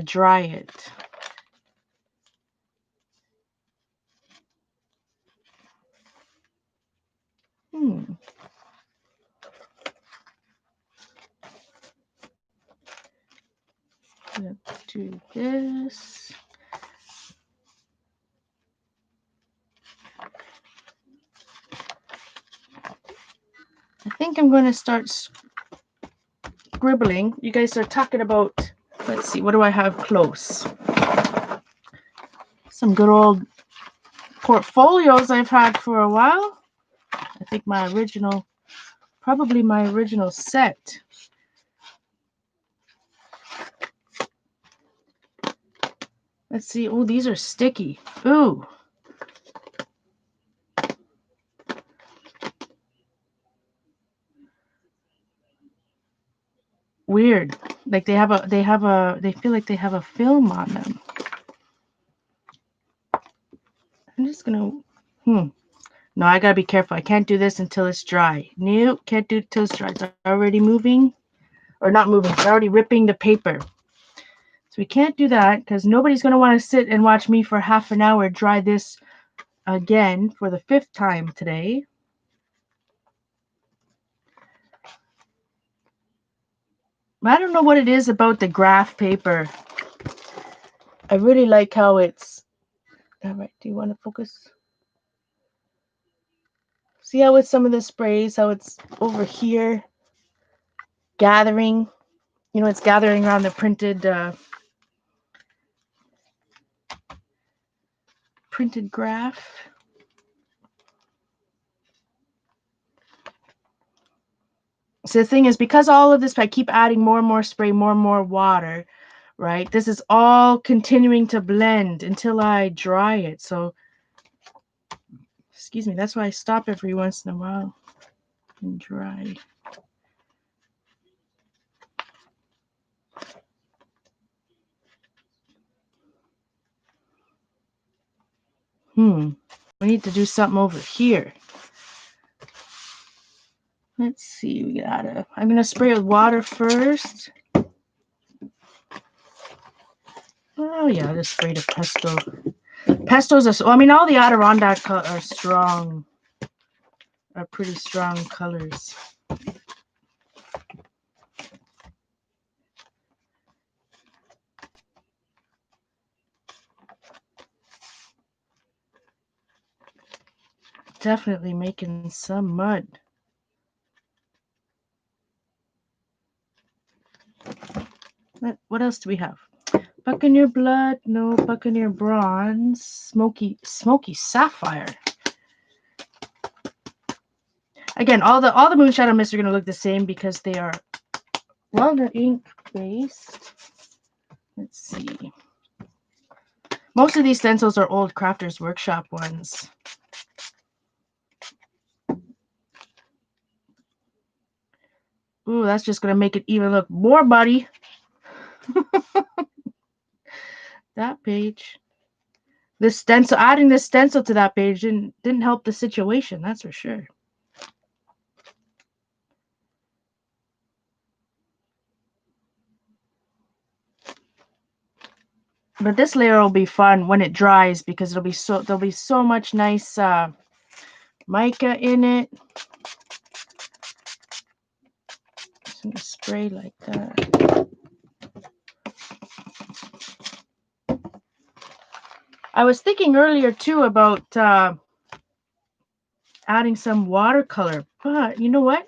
dry it. Let's do this. I think I'm going to start scribbling. You guys are talking about, let's see, what do I have close? Some good old portfolios I've had for a while. I think probably my original set. Let's see. Oh, these are sticky. Ooh. Weird. Like they feel like they have a film on them. I'm just gonna, No, I gotta be careful. I can't do this until it's dry. Nope, can't do it until it's dry. It's already moving. Or not moving. It's already ripping the paper. So we can't do that because nobody's going to want to sit and watch me for half an hour dry this again for the 5th time today. I don't know what it is about the graph paper. I really like how it's... All right, do you want to focus? See how with some of the sprays, how it's over here gathering? It's gathering around the printed graph. So the thing is, because all of this, I keep adding more and more spray, more and more water, right? This is all continuing to blend until I dry it. So, excuse me, that's why I stop every once in a while and dry. We need to do something over here. Let's see. I'm going to spray with water first. Oh, yeah, I just sprayed a pesto. Pestos are, I mean, all the Adirondack are strong, are pretty strong colors. Definitely making some mud. What else do we have? Buccaneer Blood, no. Buccaneer Bronze, Smoky Sapphire. Again, all the Moonshadow mists are going to look the same because they are, well, they're ink based. Let's see. Most of these stencils are old Crafters Workshop ones. Ooh, that's just going to make it even look more muddy. That page. This stencil, adding this stencil to that page didn't help the situation, that's for sure. But this layer will be fun when it dries because there'll be so much nice mica in it. Just gonna spray like that. I was thinking earlier too about adding some watercolor, but you know what?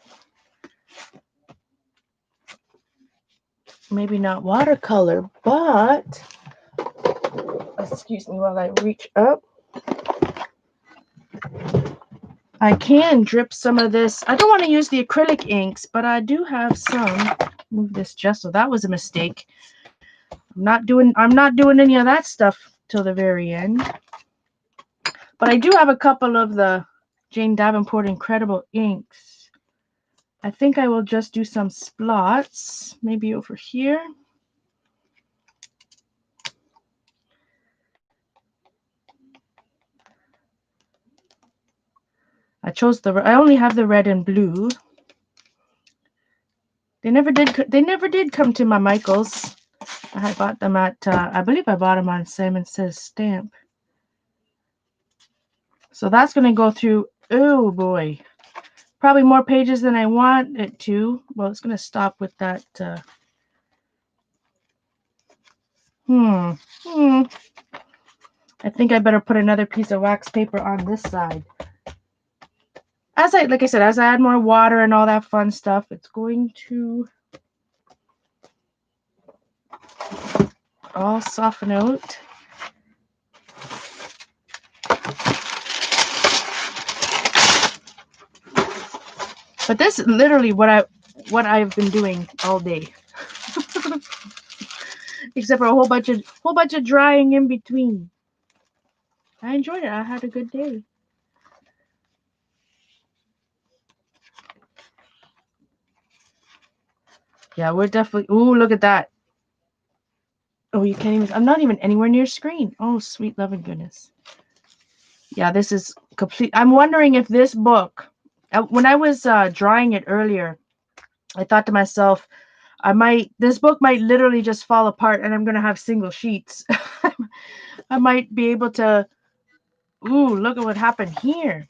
Maybe not watercolor, but excuse me while I reach up. I can drip some of this. I don't want to use the acrylic inks, but I do have some. Move this gesso. That was a mistake. I'm not doing any of that stuff till the very end. But I do have a couple of the Jane Davenport Incredible inks. I think I will just do some splots, maybe over here. I only have the red and blue. They never did come to my Michaels. I bought them at I believe I bought them on Simon Says Stamp. So that's going to go through, oh boy, probably more pages than I want it to. Well, it's going to stop with that. I think I better put another piece of wax paper on this side. Like I said, as I add more water and all that fun stuff, it's going to all soften out. But this is literally what I've been doing all day. Except for a whole bunch of drying in between. I enjoyed it. I had a good day. Yeah, we're definitely. Ooh, look at that. Oh, you can't even. I'm not even anywhere near screen. Oh, sweet love and goodness. Yeah, this is complete. I'm wondering if this book, when I was drawing it earlier, I thought to myself, this book might literally just fall apart and I'm going to have single sheets. I might be able to, ooh, look at what happened here.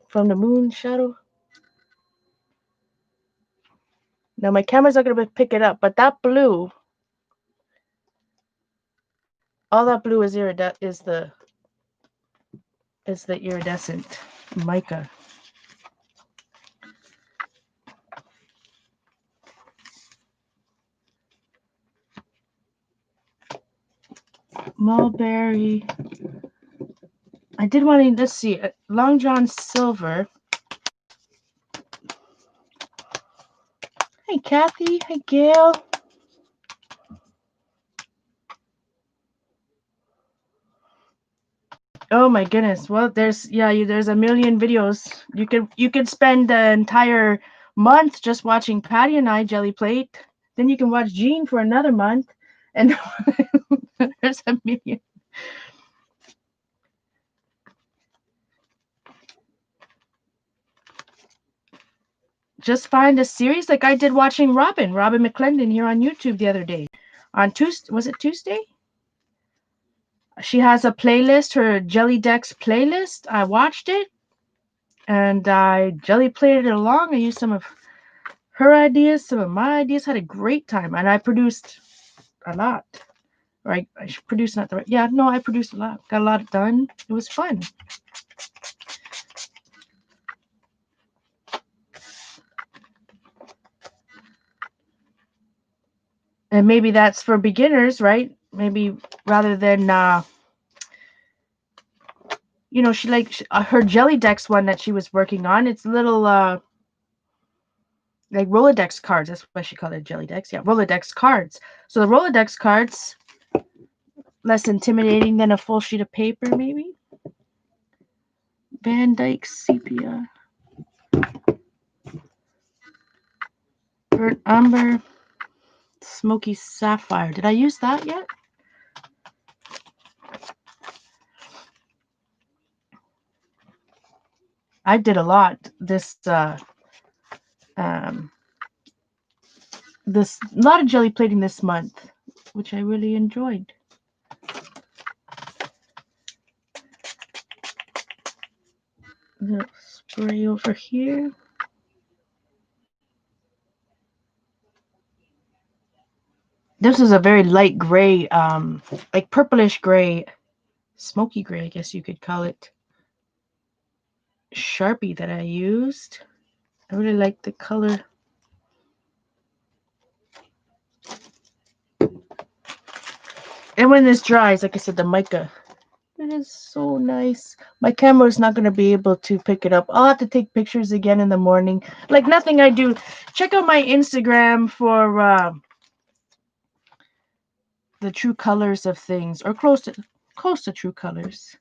From the moon shadow. Now my camera's not going to pick it up, but that blue, all that blue is the iridescent mica. Mulberry. I did want to, let's see, Long John Silver. Hey, Kathy. Hey, Gail. Oh my goodness. Well, there's a million videos. You could spend the entire month just watching Patty and I Jelly Plate. Then you can watch Jean for another month, and there's a million. just find a series like I did watching Robin McClendon here on YouTube the other day. On Tuesday, was it Tuesday? She has a playlist, her Jelly Decks playlist. I watched it and I jelly played it along. I used some of her ideas, some of my ideas, had a great time, and I produced a lot. Right? I should produce not the right. Yeah, no, I produced a lot. Got a lot done. It was fun. And maybe that's for beginners, right? Maybe rather than she her Jelly Decks one that she was working on. It's little like Rolodex cards. That's why she called it Jelly Decks. Yeah, Rolodex cards. So the Rolodex cards, less intimidating than a full sheet of paper, maybe. Van Dyke Sepia, Burnt Umber, Smoky Sapphire. Did I use that yet? I did a lot this a lot of jelly plating this month, which I really enjoyed. Little spray over here. This is a very light gray, like purplish gray, smoky gray, I guess you could call it, Sharpie that I used. I really like the color. And when this dries, like I said, the mica, it is so nice. My camera is not going to be able to pick it up. I'll have to take pictures again in the morning. Like nothing I do. Check out my Instagram for the true colors of things, or close to true colors.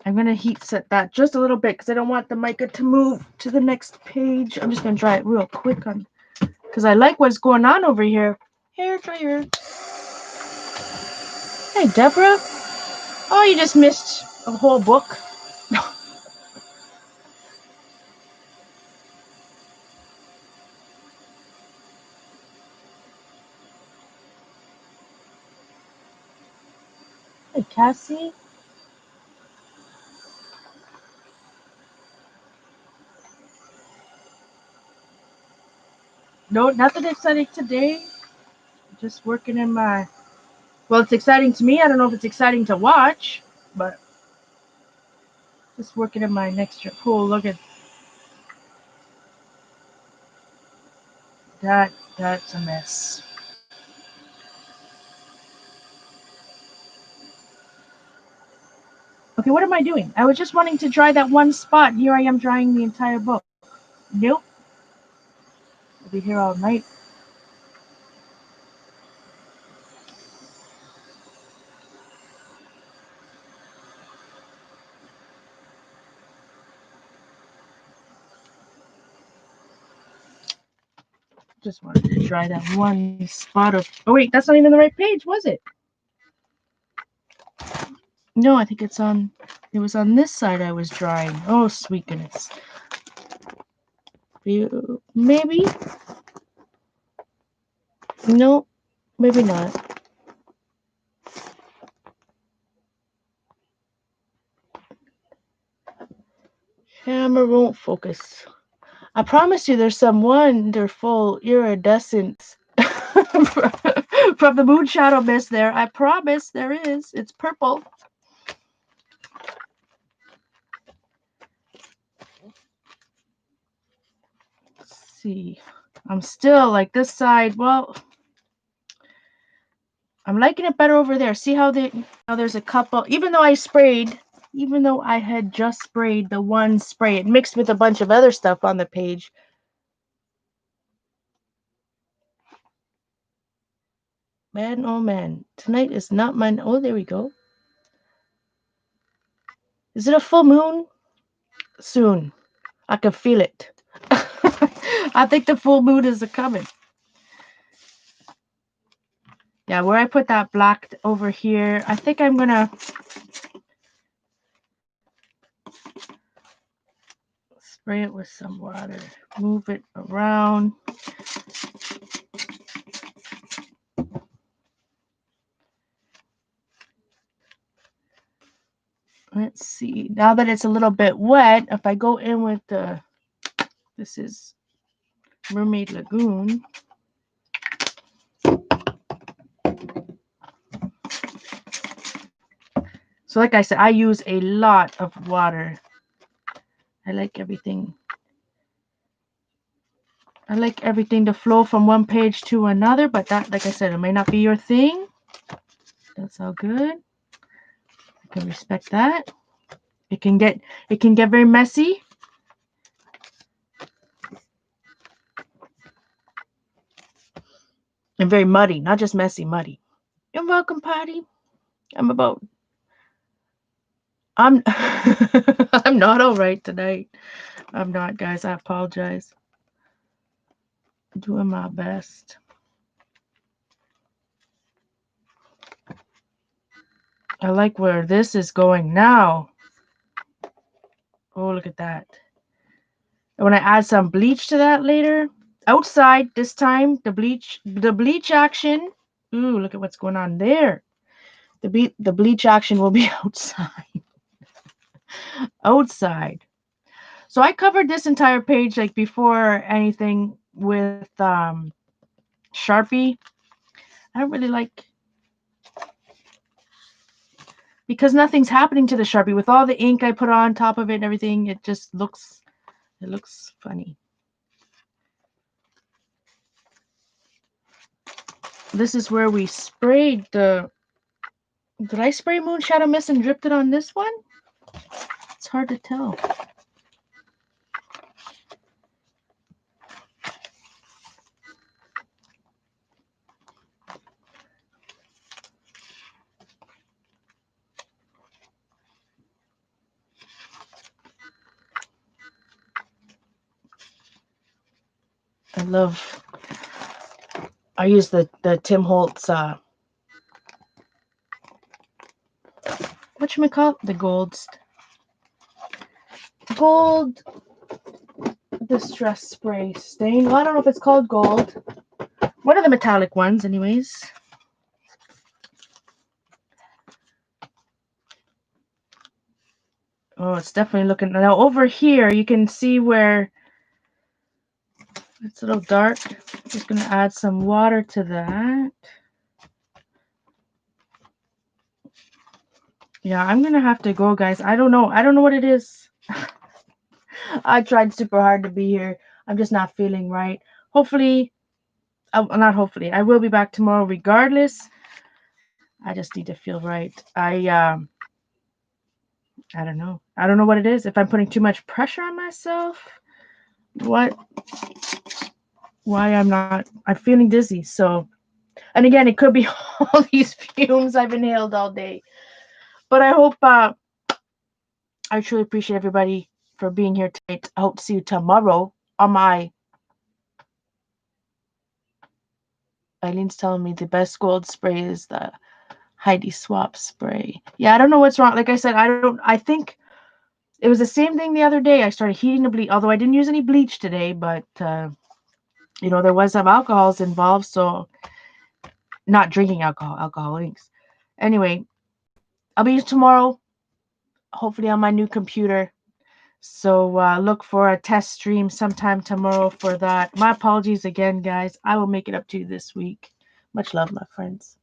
I'm going to heat set that just a little bit because I don't want the mica to move to the next page. I'm just going to dry it real quick on because I like what's going on over here. Hair dryer. Hey, Deborah. Oh, you just missed a whole book. Hey, Cassie. No, nothing exciting today. Just working in my. Well, it's exciting to me. I don't know if it's exciting to watch, but just working in my next trip. Oh, look at that. That's a mess. Okay, what am I doing? I was just wanting to dry that one spot. Here I am drying the entire book. Nope. I'll be here all night. Just wanted to dry that one spot of. Oh wait, that's not even the right page, was it? No, I think it's on. It was on this side I was drying. Oh, sweet goodness. Maybe. No, maybe not. Camera won't focus. I promise you there's some wonderful iridescence from the moon shadow mist there. I promise there is. It's purple. Let's see. I'm still like this side. Well, I'm liking it better over there. See how there's a couple, even though I had just sprayed the one spray, it mixed with a bunch of other stuff on the page. Man, oh man, tonight is not mine. Oh, there we go. Is it a full moon? Soon. I can feel it. I think the full moon is coming. Yeah, where I put that black over here, I think I'm going to Spray it with some water. Move it around. Let's see. Now that it's a little bit wet, if I go in with the, this is Mermaid Lagoon. So like I said, I use a lot of water. I like everything. I like everything to flow from one page to another, but that, like I said, it may not be your thing. That's all good. I can respect that. It can get very messy. And very muddy, not just messy, muddy. You're welcome, Patty. I'm I'm not all right tonight. I'm not, guys. I apologize. I'm doing my best. I like where this is going now. Oh, look at that. And when I add some bleach to that later, outside this time, the bleach action. Ooh, look at what's going on there. The bleach action will be outside. Outside. So I covered this entire page like before anything with Sharpie. I don't really like, because nothing's happening to the Sharpie. With all the ink I put on top of it and everything, it just looks, it looks funny. This is where we sprayed the, did I spray Moonshadow Mist and dripped it on this one? It's hard to tell. I use the Tim Holtz, whatchamacallit? The gold distress spray stain. Well, I don't know if it's called gold. One of the metallic ones, anyways. Oh, it's definitely looking. Now over here, you can see where it's a little dark. Just gonna add some water to that. Yeah, I'm gonna have to go, guys. I don't know. I don't know what it is. I tried super hard to be here. I'm just not feeling right. Hopefully, not hopefully. I will be back tomorrow regardless. I just need to feel right. I don't know. I don't know what it is. If I'm putting too much pressure on myself, why I'm feeling dizzy. So, and again, it could be all these fumes I've inhaled all day. But I hope, I truly appreciate everybody for being here tonight. I hope to see you tomorrow on my, Eileen's telling me the best gold spray is the Heidi Swap spray. Yeah, I don't know what's wrong. Like I said, I think it was the same thing the other day. I started heating the bleach, although I didn't use any bleach today, but, you know, there was some alcohols involved, so not drinking alcohol inks. Anyway, I'll be tomorrow, hopefully on my new computer. So look for a test stream sometime tomorrow for that. My apologies again, guys. I will make it up to you this week. Much love, my friends.